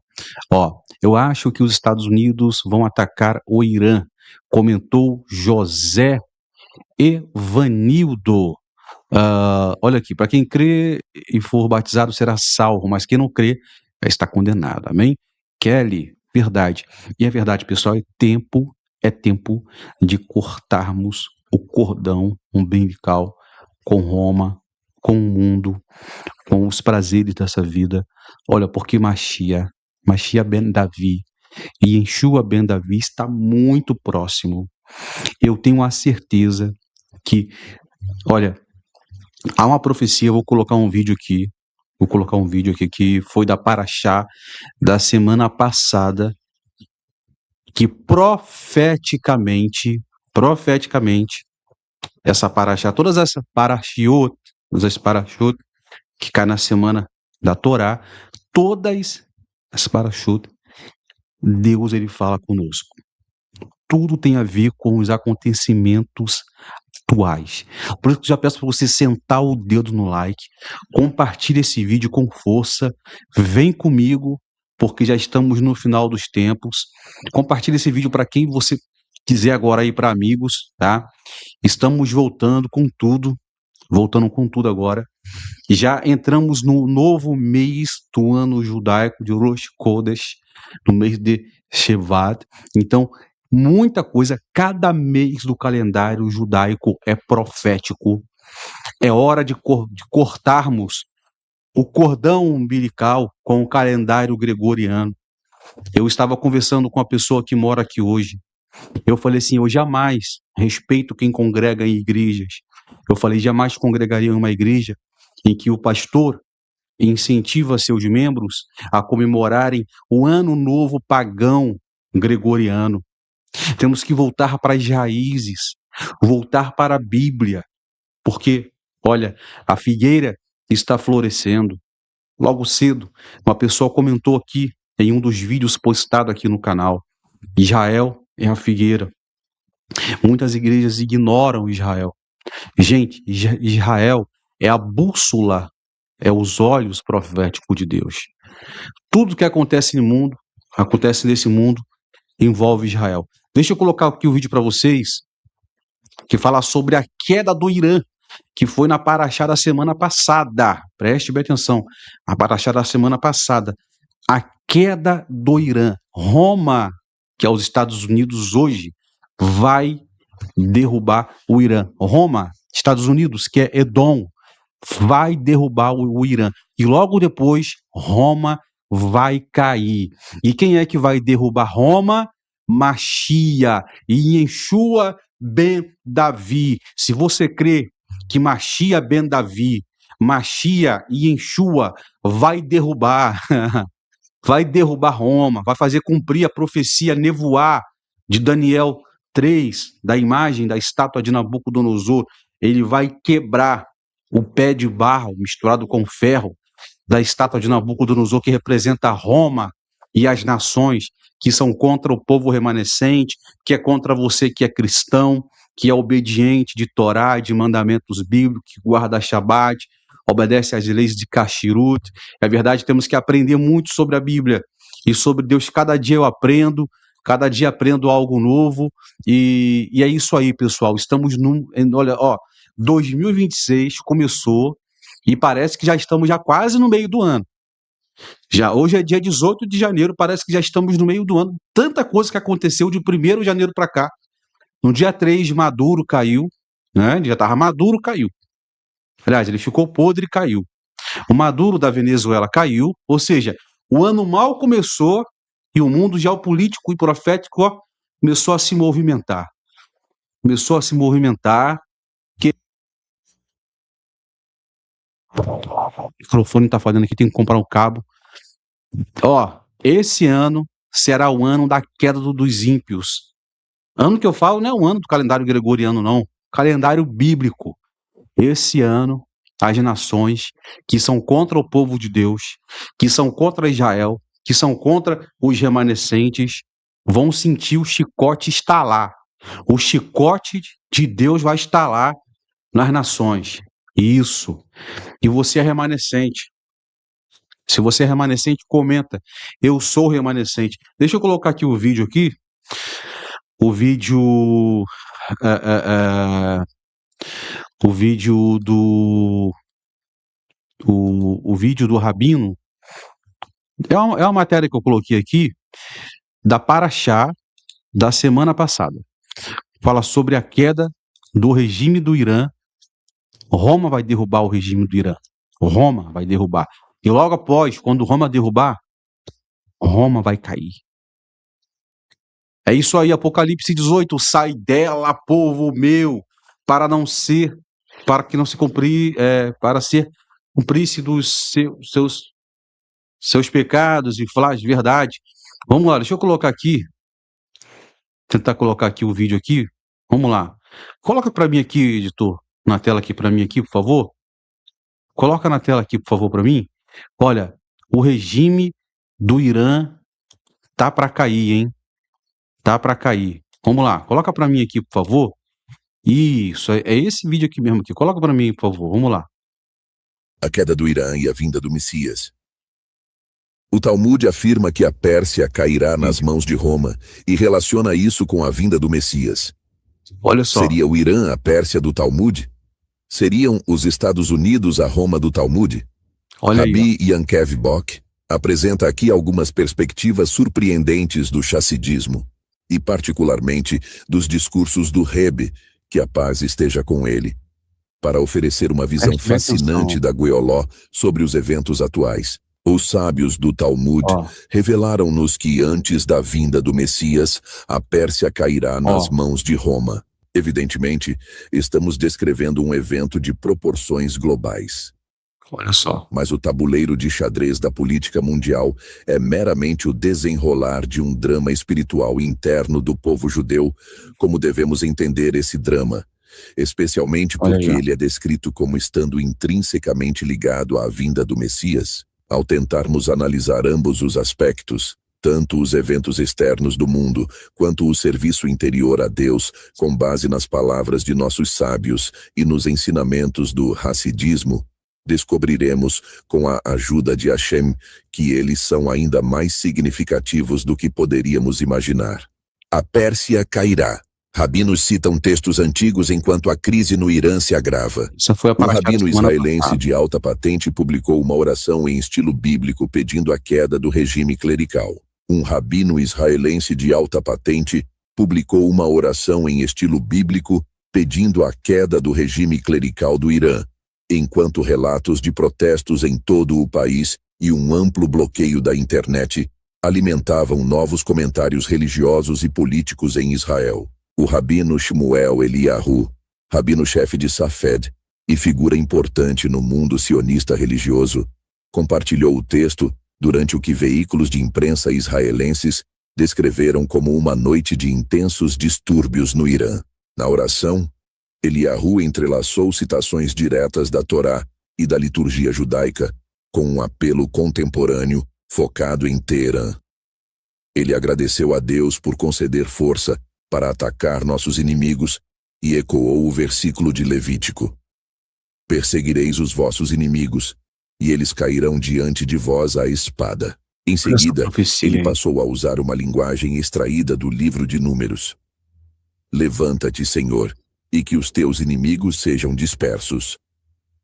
ó, eu acho que os Estados Unidos vão atacar o Irã, comentou José Evanildo. Olha aqui, para quem crê e for batizado será salvo, mas quem não crê já está condenado, amém? Kelly, verdade. E é verdade, pessoal, é tempo de cortarmos o cordão umbilical com Roma, com o mundo, com os prazeres dessa vida. Olha, porque Mashiach ben Davi e Yeshua ben Davi está muito próximo. Eu tenho a certeza que, olha, há uma profecia, eu vou colocar um vídeo aqui que foi da Paraxá da semana passada, que profeticamente, essa Paraxá, todas essas Parashiot que cai na semana da Torá, todas as Parashut, Deus ele fala conosco. Tudo tem a ver com os acontecimentos atuais. Por isso que eu já peço para você sentar o dedo no like, compartilhe esse vídeo com força, vem comigo, porque já estamos no final dos tempos. Compartilhe esse vídeo para quem você quiser agora aí, para amigos, tá? Estamos voltando com tudo agora. Já entramos no novo mês do ano judaico de Rosh Chodesh, no mês de Shevat. Então, muita coisa, cada mês do calendário judaico é profético. É hora de cortarmos o cordão umbilical com o calendário gregoriano. Eu estava conversando com a pessoa que mora aqui hoje. Eu falei assim, eu jamais respeito quem congrega em igrejas. Eu falei, jamais congregaria em uma igreja em que o pastor incentiva seus membros a comemorarem o ano novo pagão gregoriano. Temos que voltar para as raízes, voltar para a Bíblia, porque, olha, a figueira está florescendo. Logo cedo, uma pessoa comentou aqui, em um dos vídeos postados aqui no canal, Israel é a figueira. Muitas igrejas ignoram Israel. Gente, Israel é a bússola, é os olhos proféticos de Deus. Tudo que acontece no mundo, acontece nesse mundo, envolve Israel. Deixa eu colocar aqui o vídeo para vocês, que fala sobre a queda do Irã, que foi na Paraxá da semana passada. Preste bem atenção, a Paraxá da semana passada. A queda do Irã. Roma, que é os Estados Unidos hoje, vai derrubar o Irã. Roma, Estados Unidos, que é Edom, vai derrubar o Irã. E logo depois, Roma vai cair. E quem é que vai derrubar Roma? Mashiach e Yeshua ben Davi. Se você crê que Mashiach ben Davi, Mashiach e Yeshua vai derrubar Roma, vai fazer cumprir a profecia nevoar de Daniel 3, da imagem da estátua de Nabucodonosor. Ele vai quebrar o pé de barro misturado com ferro da estátua de Nabucodonosor, que representa Roma e as nações que são contra o povo remanescente, que é contra você que é cristão, que é obediente de Torá, de mandamentos bíblicos, que guarda Shabat, obedece às leis de Kashrut. É verdade, temos que aprender muito sobre a Bíblia e sobre Deus. Cada dia eu aprendo, cada dia aprendo algo novo, e é isso aí, pessoal. Estamos olha, 2026 começou e parece que já estamos já quase no meio do ano. Hoje é dia 18 de janeiro, parece que já estamos no meio do ano. Tanta coisa que aconteceu de 1º de janeiro para cá. No dia 3, Maduro caiu, né? Ele já estava maduro, caiu. Aliás, ele ficou podre e caiu. O Maduro da Venezuela caiu, ou seja, o ano mal começou e o mundo geopolítico e profético, ó, começou a se movimentar. Começou a se movimentar. O microfone está falando aqui, tem que comprar um cabo. Ó, esse ano será o ano da queda dos ímpios. Ano que eu falo não é o ano do calendário gregoriano, não. Calendário bíblico. Esse ano, as nações que são contra o povo de Deus, que são contra Israel, que são contra os remanescentes, vão sentir o chicote estalar. O chicote de Deus vai estalar nas nações. Isso. E você é remanescente. Se você é remanescente, comenta. Eu sou remanescente. Deixa eu colocar aqui o vídeo aqui. O vídeo... o vídeo do... O vídeo do Rabino. É uma matéria que eu coloquei aqui da Paraxá da semana passada. Fala sobre a queda do regime do Irã. Roma vai derrubar o regime do Irã. Roma vai derrubar. E logo após, quando Roma derrubar, Roma vai cair. É isso aí, Apocalipse 18. Sai dela, povo meu, para que não se cumprir, para ser cumprisse dos seus pecados e falar de verdade. Vamos lá, deixa eu colocar aqui. Tentar colocar aqui o vídeo aqui. Vamos lá. Coloca para mim aqui, editor, na tela aqui para mim aqui, por favor. Coloca na tela aqui, por favor, para mim. Olha, o regime do Irã tá para cair, hein? Tá para cair. Vamos lá, coloca para mim aqui, por favor. Isso, é esse vídeo aqui mesmo aqui. Coloca para mim, por favor. Vamos lá. A queda do Irã e a vinda do Messias. O Talmud afirma que a Pérsia cairá nas mãos de Roma e relaciona isso com a vinda do Messias. Olha só. Seria o Irã a Pérsia do Talmud? Seriam os Estados Unidos a Roma do Talmud? Olha aí, Rabbi Yankev Bock apresenta aqui algumas perspectivas surpreendentes do chassidismo e particularmente dos discursos do Rebbe, que a paz esteja com ele, para oferecer uma visão fascinante da Goioló sobre os eventos atuais. Os sábios do Talmud revelaram-nos que antes da vinda do Messias, a Pérsia cairá nas mãos de Roma. Evidentemente, estamos descrevendo um evento de proporções globais. Olha só. Mas o tabuleiro de xadrez da política mundial é meramente o desenrolar de um drama espiritual interno do povo judeu, como devemos entender esse drama, especialmente porque ele é descrito como estando intrinsecamente ligado à vinda do Messias. Ao tentarmos analisar ambos os aspectos, tanto os eventos externos do mundo, quanto o serviço interior a Deus, com base nas palavras de nossos sábios e nos ensinamentos do Hassidismo, descobriremos, com a ajuda de Hashem, que eles são ainda mais significativos do que poderíamos imaginar. A Pérsia cairá. Rabinos citam textos antigos enquanto a crise no Irã se agrava. O rabino israelense de alta patente publicou uma oração em estilo bíblico pedindo a queda do regime clerical. Um rabino israelense de alta patente publicou uma oração em estilo bíblico pedindo a queda do regime clerical do Irã, enquanto relatos de protestos em todo o país e um amplo bloqueio da internet alimentavam novos comentários religiosos e políticos em Israel. O rabino Shmuel Eliyahu, rabino-chefe de Safed e figura importante no mundo sionista religioso, compartilhou o texto durante o que veículos de imprensa israelenses descreveram como uma noite de intensos distúrbios no Irã. Na oração, Eliyahu entrelaçou citações diretas da Torá e da liturgia judaica com um apelo contemporâneo focado em Teherã. Ele agradeceu a Deus por conceder força para atacar nossos inimigos e ecoou o versículo de Levítico: perseguireis os vossos inimigos, e eles cairão diante de vós à espada. Em seguida, ele passou a usar uma linguagem extraída do livro de Números. Levanta-te, Senhor, e que os teus inimigos sejam dispersos.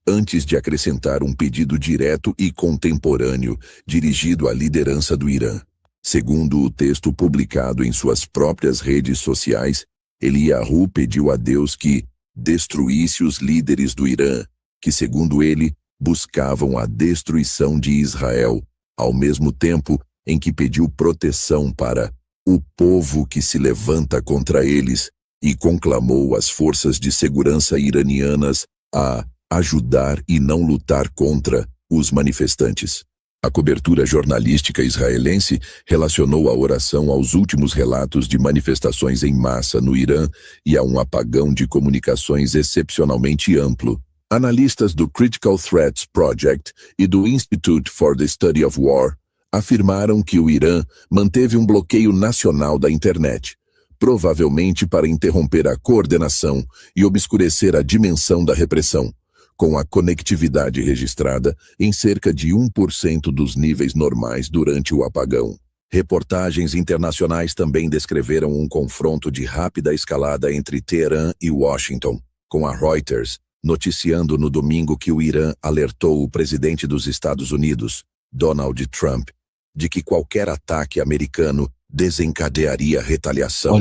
Antes de acrescentar um pedido direto e contemporâneo dirigido à liderança do Irã. Segundo o texto publicado em suas próprias redes sociais, Eliyahu pediu a Deus que destruísse os líderes do Irã, que, segundo ele, buscavam a destruição de Israel, ao mesmo tempo em que pediu proteção para o povo que se levanta contra eles e conclamou as forças de segurança iranianas a ajudar e não lutar contra os manifestantes. A cobertura jornalística israelense relacionou a oração aos últimos relatos de manifestações em massa no Irã e a um apagão de comunicações excepcionalmente amplo. Analistas do Critical Threats Project e do Institute for the Study of War afirmaram que o Irã manteve um bloqueio nacional da internet, provavelmente para interromper a coordenação e obscurecer a dimensão da repressão, com a conectividade registrada em cerca de 1% dos níveis normais durante o apagão. Reportagens internacionais também descreveram um confronto de rápida escalada entre Teherã e Washington, com a Reuters noticiando no domingo que o Irã alertou o presidente dos Estados Unidos, Donald Trump, de que qualquer ataque americano desencadearia retaliação,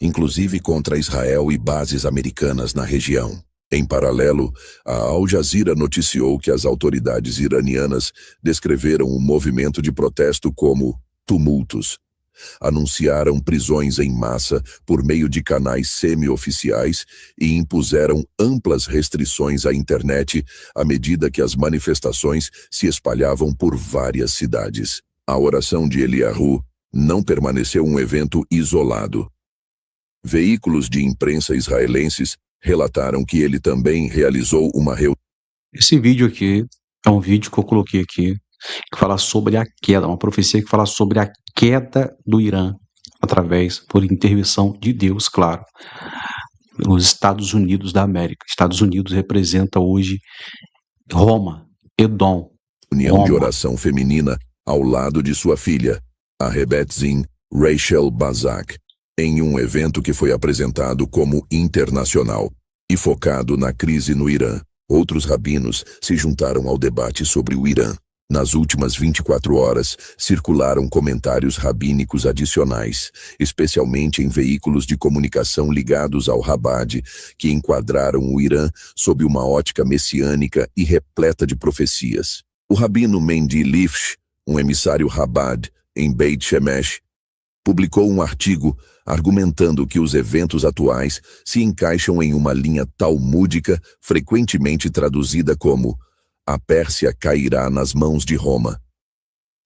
inclusive contra Israel e bases americanas na região. Em paralelo, a Al Jazeera noticiou que as autoridades iranianas descreveram o movimento de protesto como tumultos. Anunciaram prisões em massa por meio de canais semi-oficiais e impuseram amplas restrições à internet à medida que as manifestações se espalhavam por várias cidades. A oração de Eliyahu não permaneceu um evento isolado. Veículos de imprensa israelenses relataram que ele também realizou uma reunião. Esse vídeo aqui é um vídeo que eu coloquei aqui, que fala sobre a queda, uma profecia que fala sobre a queda do Irã, por intervenção de Deus, claro, nos Estados Unidos da América. Estados Unidos representa hoje Roma, Edom. União de oração feminina ao lado de sua filha, a Rebetzin Rachel Bazak, em um evento que foi apresentado como internacional e focado na crise no Irã. Outros rabinos se juntaram ao debate sobre o Irã. Nas últimas 24 horas, circularam comentários rabínicos adicionais, especialmente em veículos de comunicação ligados ao Chabad, que enquadraram o Irã sob uma ótica messiânica e repleta de profecias. O rabino Mendy Lifsh, um emissário Chabad em Beit Shemesh, publicou um artigo argumentando que os eventos atuais se encaixam em uma linha talmúdica frequentemente traduzida como "a Pérsia cairá nas mãos de Roma".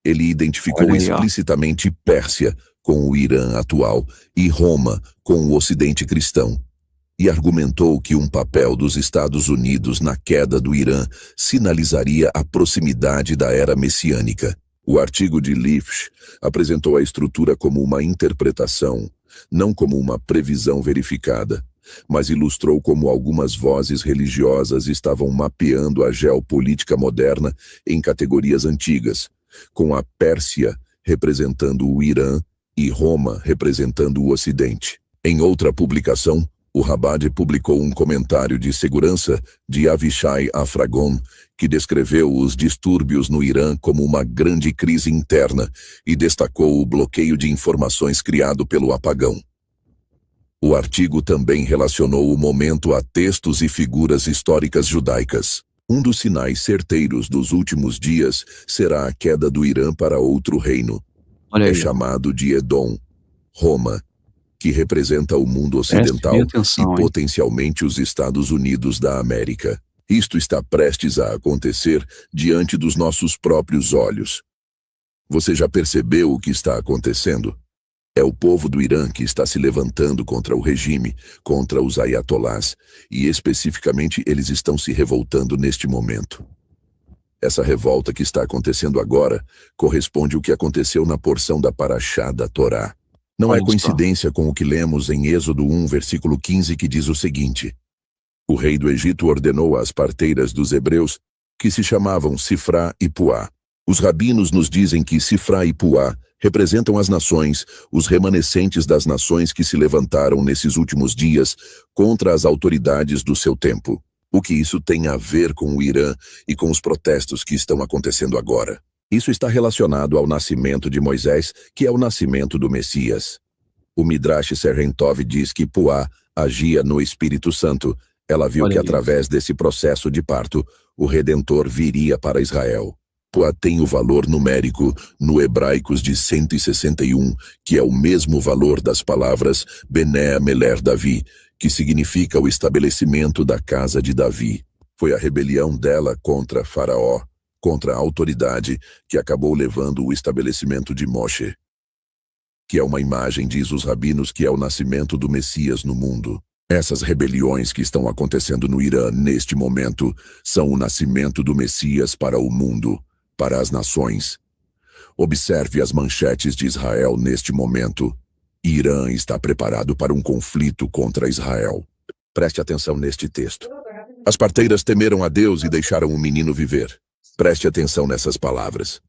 Ele identificou explicitamente Pérsia com o Irã atual e Roma com o Ocidente cristão, e argumentou que um papel dos Estados Unidos na queda do Irã sinalizaria a proximidade da era messiânica. O artigo de Lifsh apresentou a estrutura como uma interpretação, não como uma previsão verificada, mas ilustrou como algumas vozes religiosas estavam mapeando a geopolítica moderna em categorias antigas, com a Pérsia representando o Irã e Roma representando o Ocidente. Em outra publicação, o Chabad publicou um comentário de segurança de Avishai Afragon, que descreveu os distúrbios no Irã como uma grande crise interna e destacou o bloqueio de informações criado pelo apagão. O artigo também relacionou o momento a textos e figuras históricas judaicas. Um dos sinais certeiros dos últimos dias será a queda do Irã para outro reino. É chamado de Edom, Roma, que representa o mundo ocidental e potencialmente os Estados Unidos da América. Isto está prestes a acontecer diante dos nossos próprios olhos. Você já percebeu o que está acontecendo? É o povo do Irã que está se levantando contra o regime, contra os ayatolás, e especificamente eles estão se revoltando neste momento. Essa revolta que está acontecendo agora corresponde ao que aconteceu na porção da Parashá da Torá. Não é coincidência com o que lemos em Êxodo 1, versículo 15, que diz o seguinte: o rei do Egito ordenou às parteiras dos hebreus, que se chamavam Sifrá e Puá. Os rabinos nos dizem que Sifrá e Puá representam as nações, os remanescentes das nações que se levantaram nesses últimos dias contra as autoridades do seu tempo. O que isso tem a ver com o Irã e com os protestos que estão acontecendo agora? Isso está relacionado ao nascimento de Moisés, que é o nascimento do Messias. O Midrash Serhentov diz que Puá agia no Espírito Santo. Ela viu que através desse processo de parto, o Redentor viria para Israel. Poa tem o valor numérico no Hebraicos de 161, que é o mesmo valor das palavras Bené Meler Davi, que significa o estabelecimento da casa de Davi. Foi a rebelião dela contra Faraó, contra a autoridade, que acabou levando o estabelecimento de Moshe, que é uma imagem, diz os rabinos, que é o nascimento do Messias no mundo. Essas rebeliões que estão acontecendo no Irã neste momento são o nascimento do Messias para o mundo, para as nações. Observe as manchetes de Israel neste momento. Irã está preparado para um conflito contra Israel. Preste atenção neste texto. As parteiras temeram a Deus e deixaram o menino viver. Preste atenção nessas palavras.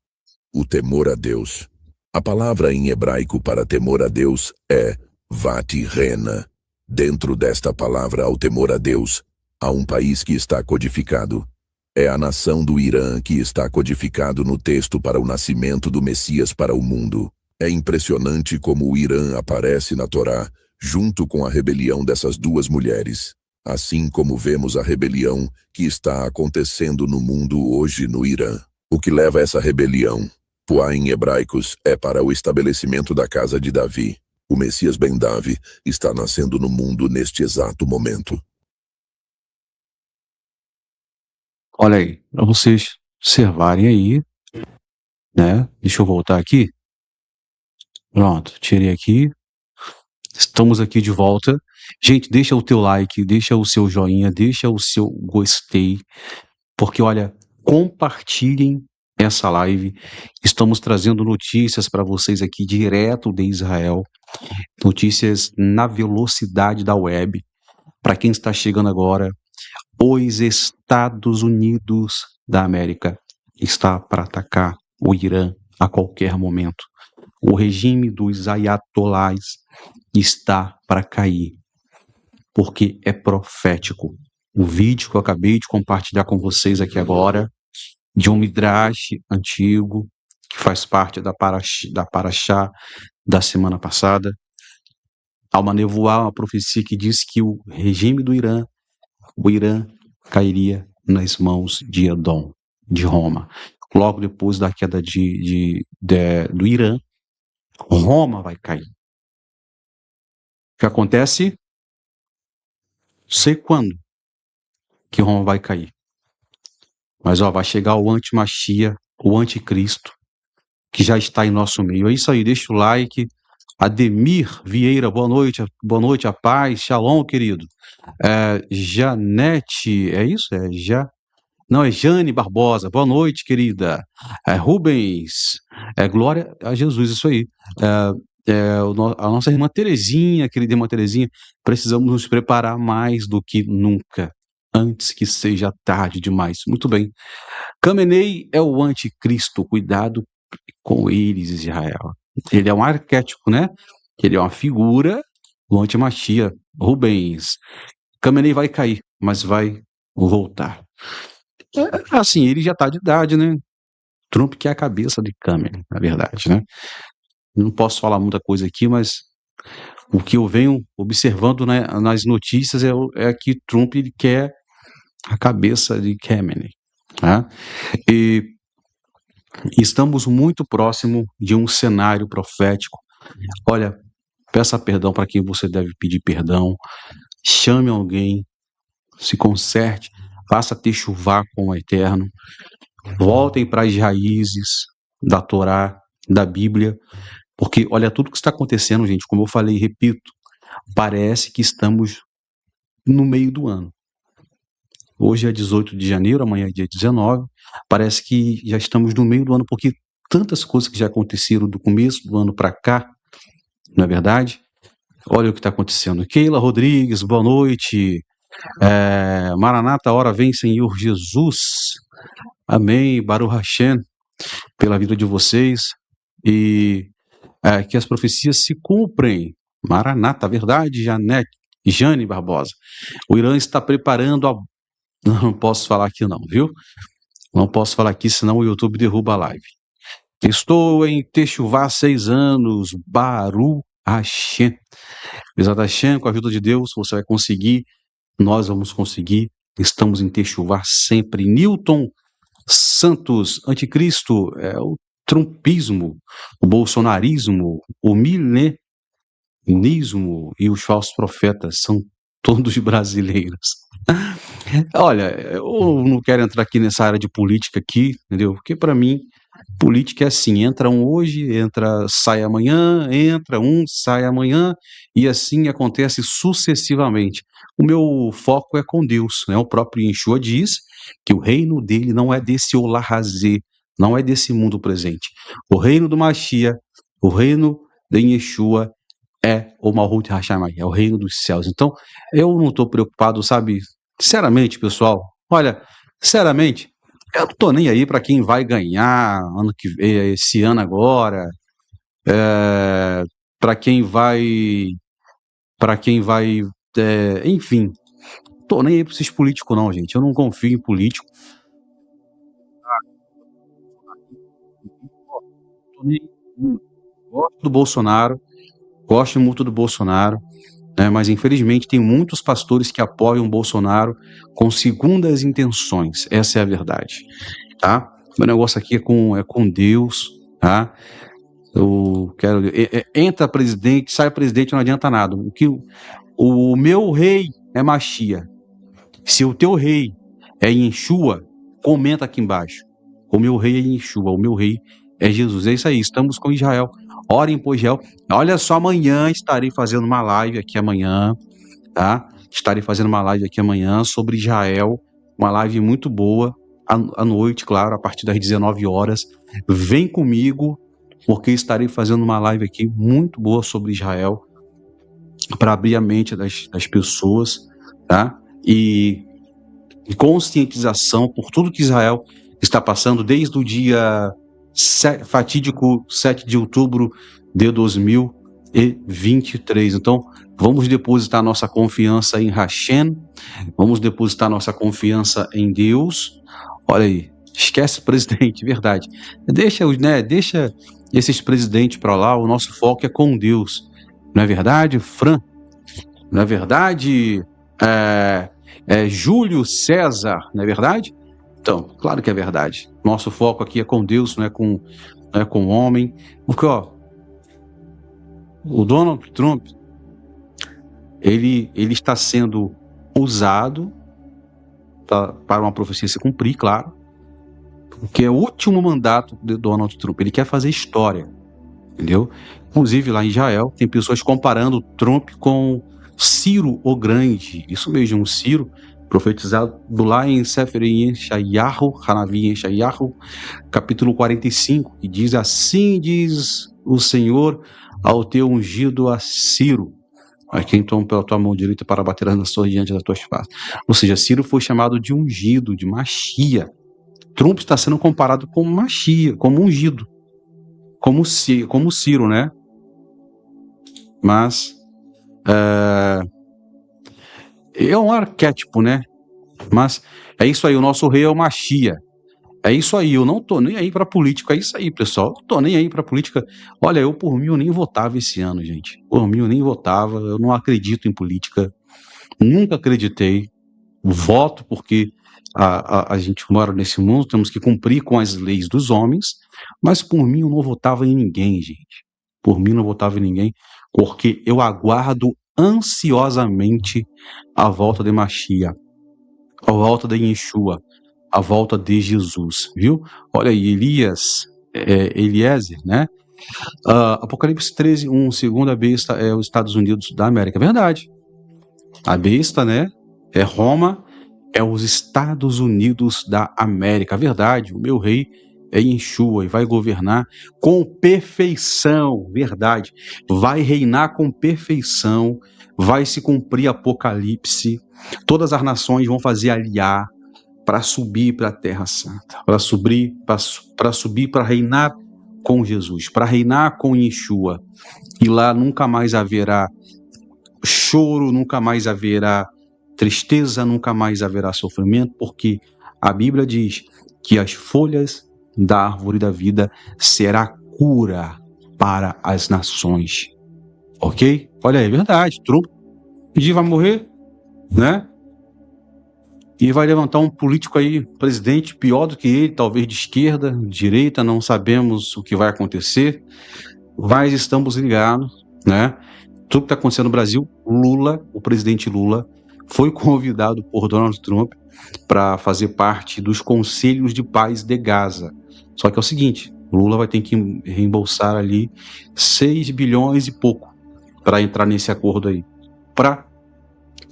O temor a Deus. A palavra em hebraico para temor a Deus é vatirena. Dentro desta palavra ao temor a Deus, há um país que está codificado. É a nação do Irã que está codificado no texto para o nascimento do Messias para o mundo. É impressionante como o Irã aparece na Torá, junto com a rebelião dessas duas mulheres. Assim como vemos a rebelião que está acontecendo no mundo hoje no Irã. O que leva a essa rebelião, Poá em hebraicos, é para o estabelecimento da casa de Davi. O Messias Ben Davi está nascendo no mundo neste exato momento. Olha aí, para vocês observarem aí, né? Deixa eu voltar aqui. Pronto, tirei aqui. Estamos aqui de volta. Gente, deixa o teu like, deixa o seu joinha, deixa o seu gostei, porque olha, compartilhem essa live. Estamos trazendo notícias para vocês aqui direto de Israel, notícias na velocidade da web. Para quem está chegando agora, os Estados Unidos da América está para atacar o Irã a qualquer momento. O regime dos ayatolás está para cair, porque é profético. O vídeo que eu acabei de compartilhar com vocês aqui agora, de um midrash antigo, que faz parte da Parashá da semana passada, há uma nevoá, uma profecia que diz que o regime do Irã, o Irã cairia nas mãos de Edom, de Roma. Logo depois da queda do Irã, Roma vai cair. O que acontece? Sei quando que Roma vai cair. Mas vai chegar o anti-Machia, o anticristo, que já está em nosso meio. É isso aí, deixa o like. Ademir Vieira, boa noite, a paz, shalom, querido. Janete, é isso? Não, é Jane Barbosa, boa noite, querida. Rubens, glória a Jesus, isso aí. A nossa irmã Terezinha, querida irmã Terezinha, precisamos nos preparar mais do que nunca, antes que seja tarde demais. Muito bem. Khamenei é o anticristo, cuidado com eles, Israel. Ele é um arquétipo, né? Ele é uma figura do anti-Machia. Rubens, Khamenei vai cair, mas vai voltar. Assim, ele já está de idade, né? Trump que é a cabeça de Khamenei, na verdade, né? Não posso falar muita coisa aqui, mas o que eu venho observando, né, nas notícias é que Trump ele quer a cabeça de Khamenei, tá? E estamos muito próximo de um cenário profético. Olha, peça perdão para quem você deve pedir perdão, chame alguém, se conserte, faça techuvá com o Eterno, voltem para as raízes da Torá, da Bíblia, porque olha tudo que está acontecendo, gente, como eu falei e repito, parece que estamos no meio do ano. Hoje é 18 de janeiro, amanhã é dia 19, parece que já estamos no meio do ano, porque tantas coisas que já aconteceram do começo do ano para cá, não é verdade? Olha o que está acontecendo. Keila Rodrigues, boa noite. Maranata, hora vem, Senhor Jesus. Amém. Baruch Hashem, pela vida de vocês. E que as profecias se cumprem. Maranata, verdade, Jane Barbosa. O Irã está preparando a... Não posso falar aqui não, viu? Não posso falar aqui, senão o YouTube derruba a live. Estou em Techuvá há 6 anos. Baruch Hashem. Bezat Hashem, com a ajuda de Deus, você vai conseguir, nós vamos conseguir, estamos em Techuvá sempre. Newton Santos, anticristo, o trumpismo, o bolsonarismo, o milenismo e os falsos profetas são todos brasileiros. Olha, eu não quero entrar aqui nessa área de política aqui, entendeu? Porque para mim, política é assim, entra um hoje, sai amanhã, entra um, sai amanhã, e assim acontece sucessivamente. O meu foco é com Deus, né? O próprio Yeshua diz que o reino dele não é desse Olahazê, não é desse mundo presente. O reino do Mashiach, o reino de Yeshua é o Malhut Hashamai, é o reino dos céus. Então, eu não estou preocupado, sabe? Sinceramente, pessoal, olha, sinceramente, eu não tô nem aí para quem vai ganhar ano que vem, esse ano agora, para quem vai, enfim, tô nem aí para esses políticos não, gente. Eu não confio em político. Gosto do Bolsonaro, gosto muito do Bolsonaro, né? Mas infelizmente tem muitos pastores que apoiam o Bolsonaro com segundas intenções. Essa é a verdade, tá? Meu negócio aqui é com Deus, tá? Eu quero entra presidente, sai presidente, não adianta nada. O meu rei é Mashiach. Se o teu rei é Yeshua, comenta aqui embaixo. O meu rei é Yeshua, o meu rei é Jesus. É isso aí, estamos com Israel. Orem por Israel. Olha só, amanhã estarei fazendo uma live aqui amanhã, tá? Estarei fazendo uma live aqui amanhã sobre Israel, uma live muito boa, à noite, claro, a partir das 19 horas. Vem comigo, porque estarei fazendo uma live aqui muito boa sobre Israel, para abrir a mente das pessoas, tá? E conscientização por tudo que Israel está passando desde o dia fatídico 7 de outubro de 2023. Então, vamos depositar nossa confiança em Hashem, vamos depositar nossa confiança em Deus. Olha aí, esquece o presidente, verdade. Deixa esses presidentes para lá, o nosso foco é com Deus. Não é verdade, Fran? Não é verdade, Júlio César? Não é verdade? Então, claro que é verdade. Nosso foco aqui é com Deus, não é com o homem. Porque, o Donald Trump, ele está sendo usado para uma profecia se cumprir, claro, porque é o último mandato de Donald Trump. Ele quer fazer história, entendeu? Inclusive, lá em Israel, tem pessoas comparando Trump com Ciro o Grande. Isso mesmo, Ciro, profetizado lá em Sefer Yeshayahu, Hanavi Yeshayahu, capítulo 45, que diz: assim diz o Senhor ao teu ungido a Ciro, a quem toma pela tua mão direita para bater as nações diante das tuas faces. Ou seja, Ciro foi chamado de ungido, de Mashiach. Trump está sendo comparado com Mashiach, como ungido, como Ciro, né? Mas é um arquétipo, né? Mas é isso aí, o nosso rei é o Mashiach. É isso aí, eu não tô nem aí pra política, é isso aí, pessoal. Eu tô nem aí pra política. Olha, eu por mim eu nem votava esse ano, gente. Por mim eu nem votava, eu não acredito em política. Nunca acreditei. Voto porque a gente mora nesse mundo, temos que cumprir com as leis dos homens, mas por mim eu não votava em ninguém, gente. Por mim eu não votava em ninguém, porque eu aguardo ansiosamente a volta de Mashiach, a volta de Yeshua, a volta de Jesus, viu? Olha aí, Eliezer, né? Apocalipse 13:1, segunda besta é os Estados Unidos da América. Verdade. A besta, né? É Roma, é os Estados Unidos da América. Verdade, o meu rei é Yeshua e vai governar com perfeição. Verdade. Vai reinar com perfeição, vai se cumprir Apocalipse. Todas as nações vão fazer aliar para subir para a Terra Santa, para subir para reinar com Jesus, para reinar com Yeshua. E lá nunca mais haverá choro, nunca mais haverá tristeza, nunca mais haverá sofrimento, porque a Bíblia diz que as folhas da árvore da vida será cura para as nações. Ok? Olha aí, é verdade. Trump vai morrer, né? e vai levantar um político aí, presidente, pior do que ele, talvez de esquerda, de direita, não sabemos o que vai acontecer, mas estamos ligados, né? Tudo que está acontecendo no Brasil, Lula, o presidente Lula, foi convidado por Donald Trump para fazer parte dos conselhos de paz de Gaza. Só que é o seguinte, Lula vai ter que reembolsar ali 6 bilhões e pouco para entrar nesse acordo aí, para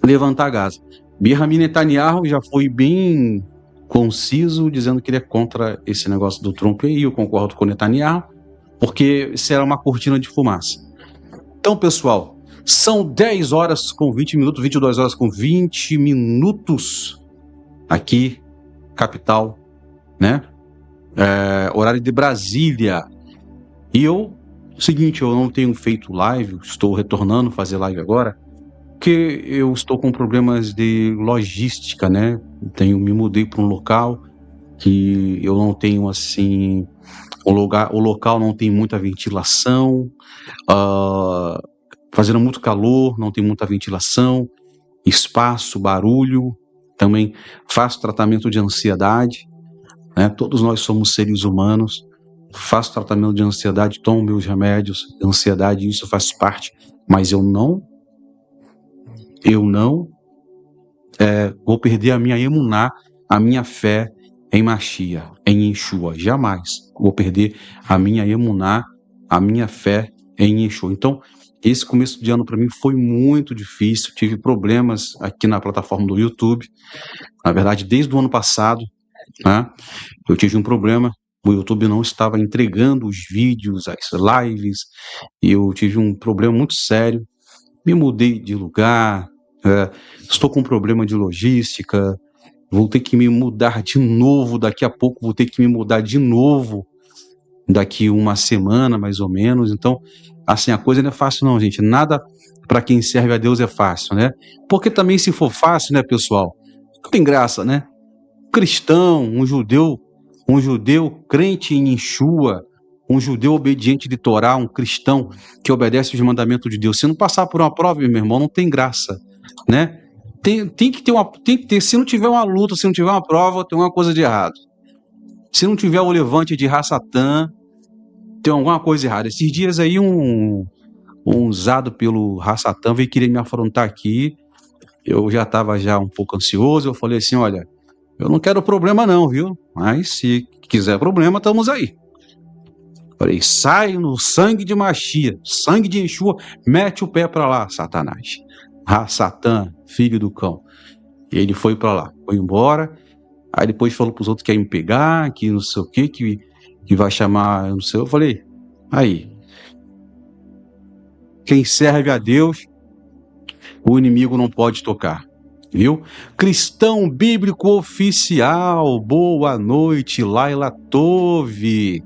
levantar Gaza. Benjamin Netanyahu já foi bem conciso, dizendo que ele é contra esse negócio do Trump, e eu concordo com o Netanyahu, porque será uma cortina de fumaça. Então, pessoal, são 10 horas com 20 minutos, 22 horas com 20 minutos, aqui, capital, né? Horário de Brasília. E seguinte, eu não tenho feito live, estou retornando a fazer live agora, porque eu estou com problemas de logística, né? Me mudei para um local que eu não tenho, assim, o local não tem muita ventilação, fazendo muito calor, não tem muita ventilação, espaço, barulho, também faço tratamento de ansiedade, né? Todos nós somos seres humanos, faço tratamento de ansiedade, tomo meus remédios de ansiedade, isso faz parte, mas eu não vou perder a minha emuná, a minha fé em Mashiach, em Yeshua. Jamais vou perder a minha emuná, a minha fé em Yeshua. Então, esse começo de ano para mim foi muito difícil. Tive problemas aqui na plataforma do YouTube. Na verdade, desde o ano passado, né, eu tive um problema. O YouTube não estava entregando os vídeos, as lives. E eu tive um problema muito sério. Me mudei de lugar. Estou com um problema de logística, vou ter que me mudar de novo, daqui a pouco vou ter que me mudar de novo, daqui uma semana mais ou menos. Então, assim, a coisa não é fácil não, gente, nada para quem serve a Deus é fácil, né? Porque também se for fácil, né, pessoal, não tem graça, né? Cristão, um judeu crente em Yeshua, um judeu obediente de Torá, um cristão que obedece os mandamentos de Deus, se não passar por uma prova, meu irmão, não tem graça, né? Tem que ter, se não tiver uma luta, se não tiver uma prova, tem alguma coisa de errado. Se não tiver o levante de Rassatã, tem alguma coisa errada. Esses dias aí um usado pelo Rassatã veio querer me afrontar aqui, eu já estava um pouco ansioso, eu falei assim, olha, eu não quero problema não, viu? Mas se quiser problema, estamos aí. Falei, sai no sangue de Mashiach, sangue de Yeshua, mete o pé para lá, Satanás. Satã, filho do cão. E ele foi para lá, foi embora. Aí depois falou para os outros que ia me pegar, que não sei o que vai chamar, não sei. Eu falei, aí, quem serve a Deus, o inimigo não pode tocar, viu? Cristão Bíblico Oficial, boa noite, Laila Tove.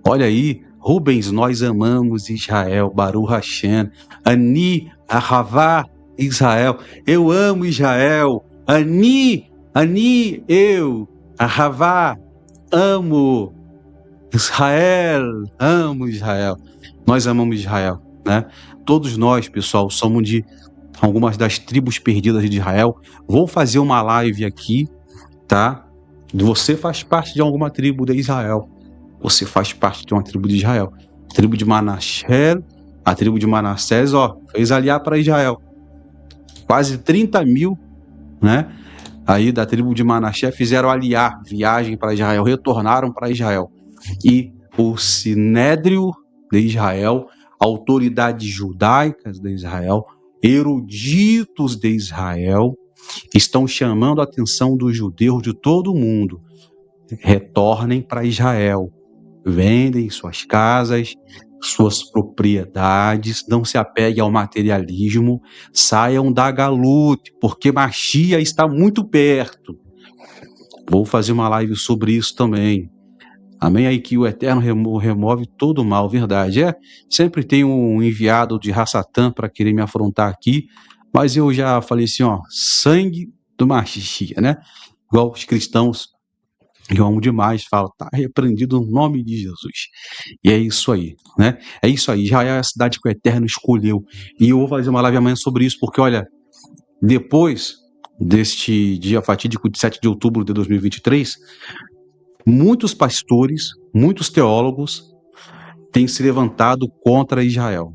Olha aí, Rubens, nós amamos Israel, Baruch Hashem, Ani, Ahavá, Israel, eu amo Israel, Ani, eu, Ahavá, amo Israel, amo Israel, nós amamos Israel, né? Todos nós, pessoal, somos de algumas das tribos perdidas de Israel. Vou fazer uma live aqui, tá? Você faz parte de alguma tribo de Israel. Você faz parte de uma tribo de Israel. A tribo de Manassés, a tribo de Manassés, fez aliar para Israel. Quase 30 mil, né? Aí da tribo de Manassés fizeram aliar, viagem para Israel, retornaram para Israel. E o Sinédrio de Israel, autoridades judaicas de Israel, eruditos de Israel, estão chamando a atenção dos judeus de todo o mundo. Retornem para Israel. Vendem suas casas, suas propriedades, não se apeguem ao materialismo, saiam da galute, porque Mashiach está muito perto. Vou fazer uma live sobre isso também. Amém? Aí que o Eterno remove todo o mal, verdade. Sempre tem um enviado de Rassatã para querer me afrontar aqui, mas eu já falei assim, sangue do Mashiach, né? Igual os cristãos, eu amo demais, falo, tá repreendido no nome de Jesus. E é isso aí, né? É isso aí, Israel é a cidade que o Eterno escolheu. E eu vou fazer uma live amanhã sobre isso, porque olha, depois deste dia fatídico de 7 de outubro de 2023, muitos pastores, muitos teólogos têm se levantado contra Israel.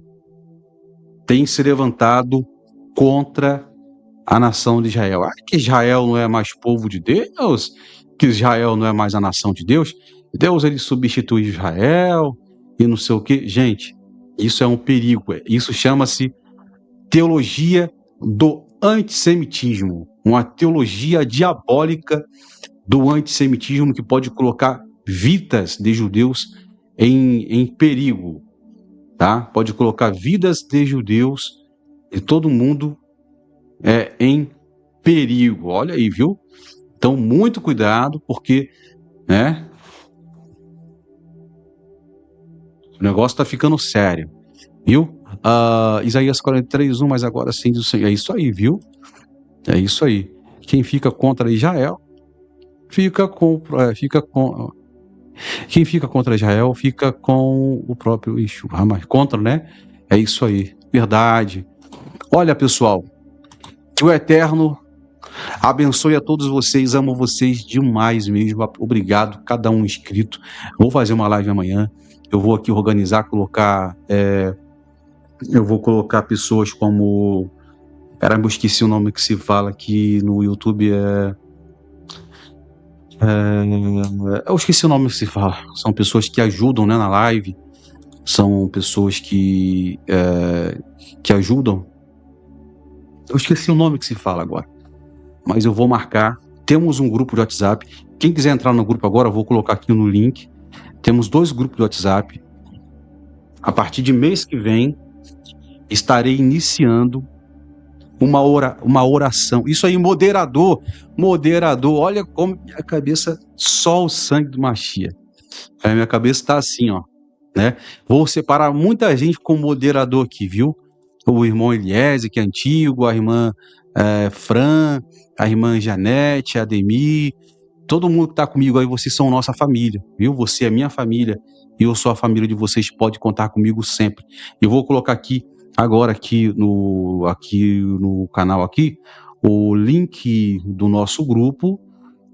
Têm se levantado contra a nação de Israel. Que Israel não é mais povo de Deus, que Israel não é mais a nação de Deus. Deus, ele substitui Israel e não sei o quê. Gente, isso é um perigo. Isso chama-se teologia do antissemitismo. Uma teologia diabólica do antissemitismo que pode colocar vidas de judeus em perigo, tá? Pode colocar vidas de judeus e todo mundo em perigo. Olha aí, viu? Então, muito cuidado, porque, né, o negócio tá ficando sério, viu? Isaías 43:1, mas agora sim, é isso aí, viu? É isso aí. Quem fica contra Israel, quem fica contra Israel fica com o próprio Yeshua, mas contra, né? É isso aí, verdade. Olha, pessoal, que o Eterno abençoe a todos vocês, amo vocês demais mesmo, obrigado, cada um inscrito. Vou fazer uma live amanhã, eu vou aqui organizar, eu vou colocar pessoas como, eu esqueci o nome que se fala aqui no YouTube, eu esqueci o nome que se fala, são pessoas que ajudam, né, na live, são pessoas que ajudam, eu esqueci o nome que se fala agora, mas eu vou marcar. Temos um grupo de WhatsApp, quem quiser entrar no grupo agora, eu vou colocar aqui no link, temos 2 grupos de WhatsApp, a partir de mês que vem, estarei iniciando uma oração, isso aí, moderador, olha como minha cabeça, só o sangue do Mashiach, minha cabeça tá assim, ó, né, vou separar muita gente como moderador aqui, viu, o irmão Eliezer, que é antigo, a irmã Fran, a irmã Janete, a Ademir, todo mundo que tá comigo aí, vocês são nossa família, viu, você é minha família, e eu sou a família de vocês, pode contar comigo sempre. Eu vou colocar aqui agora aqui no canal aqui, o link do nosso grupo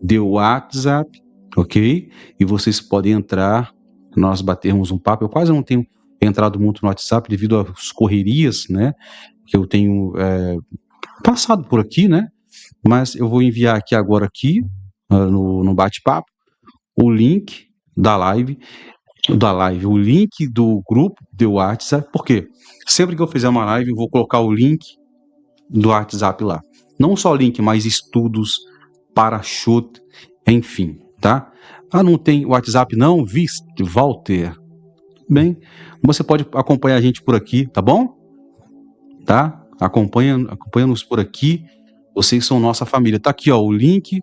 de WhatsApp, ok? E vocês podem entrar, nós batermos um papo. Eu quase não tenho entrado muito no WhatsApp devido às correrias, né? Que eu tenho passado por aqui, né? Mas eu vou enviar aqui agora no bate-papo o link da live, o link do grupo de WhatsApp, porque sempre que eu fizer uma live eu vou colocar o link do WhatsApp lá, não só link, mas estudos, parachute, enfim, tá? Não tem WhatsApp não, Walter? Você pode acompanhar a gente por aqui, tá bom? Tá? Acompanha-nos por aqui, vocês são nossa família, tá aqui, ó, o link, deixa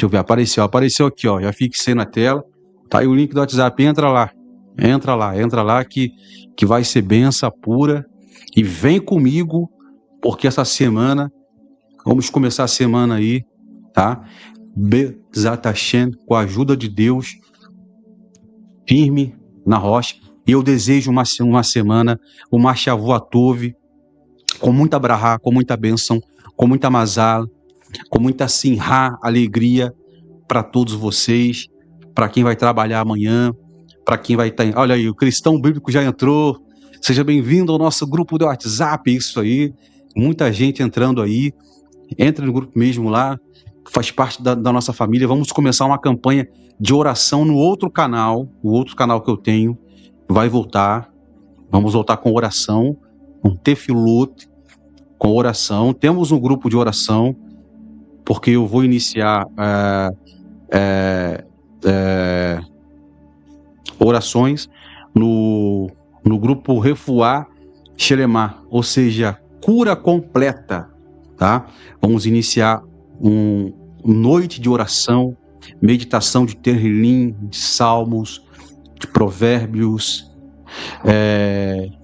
eu ver, apareceu aqui, ó, já fixei na tela. Tá aí o link do WhatsApp, entra lá que vai ser benção pura, e vem comigo, porque essa semana, vamos começar a semana aí, tá? Bezat Hashem, com a ajuda de Deus, firme na rocha, e eu desejo uma semana, uma Shavua Tov, com muita brahá, com muita bênção, com muita mazal, com muita simha, alegria, para todos vocês, para quem vai trabalhar amanhã, para quem vai estar... Olha aí, o Cristão Bíblico já entrou. Seja bem-vindo ao nosso grupo do WhatsApp, isso aí. Muita gente entrando aí. Entra no grupo mesmo lá, faz parte da nossa família. Vamos começar uma campanha de oração no outro canal, o outro canal que eu tenho vai voltar. Vamos voltar com oração, com tefilot, com oração. Temos um grupo de oração, porque eu vou iniciar... orações no grupo Refuá Xeremá, ou seja, cura completa, tá? Vamos iniciar noite de oração, meditação de Terrilim, de Salmos, de Provérbios,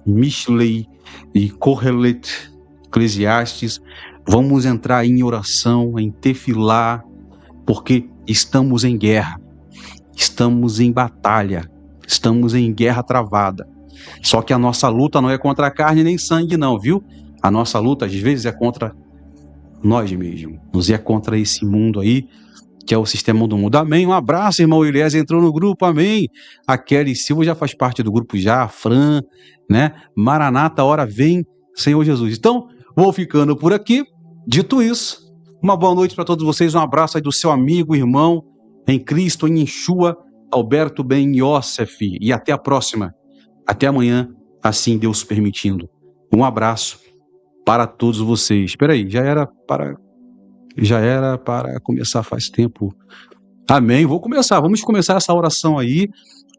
Mishlei e Kohelet, Eclesiastes. Vamos entrar em oração, em tefilá, porque estamos em guerra, estamos em batalha, estamos em guerra travada. Só que a nossa luta não é contra a carne nem sangue não, viu? A nossa luta às vezes é contra nós mesmos. E é contra esse mundo aí, que é o sistema do mundo. Amém? Um abraço, irmão Elias, entrou no grupo, amém. A Kelly Silva já faz parte do grupo já, a Fran, né? Maranata, hora vem, Senhor Jesus. Então, vou ficando por aqui. Dito isso, uma boa noite para todos vocês, um abraço aí do seu amigo, irmão, em Cristo, em Yeshua, Alberto Ben Yosef. E até a próxima. Até amanhã, assim Deus permitindo. Um abraço para todos vocês. Espera aí, já era para começar faz tempo. Amém. Vamos começar essa oração aí.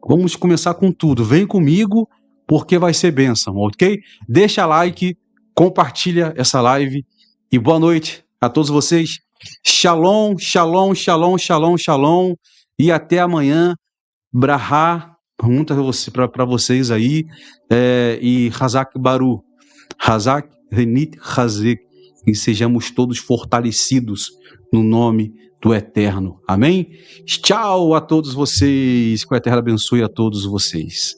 Vamos começar com tudo. Vem comigo, porque vai ser bênção, ok? Deixa like, compartilha essa live e boa noite a todos vocês. Shalom, shalom, shalom, shalom, shalom e até amanhã. Brahá, para vocês aí, e Hazak Baru, Hazak Renit Hazek, e sejamos todos fortalecidos no nome do Eterno. Amém? Tchau a todos vocês, que o Eterno abençoe a todos vocês.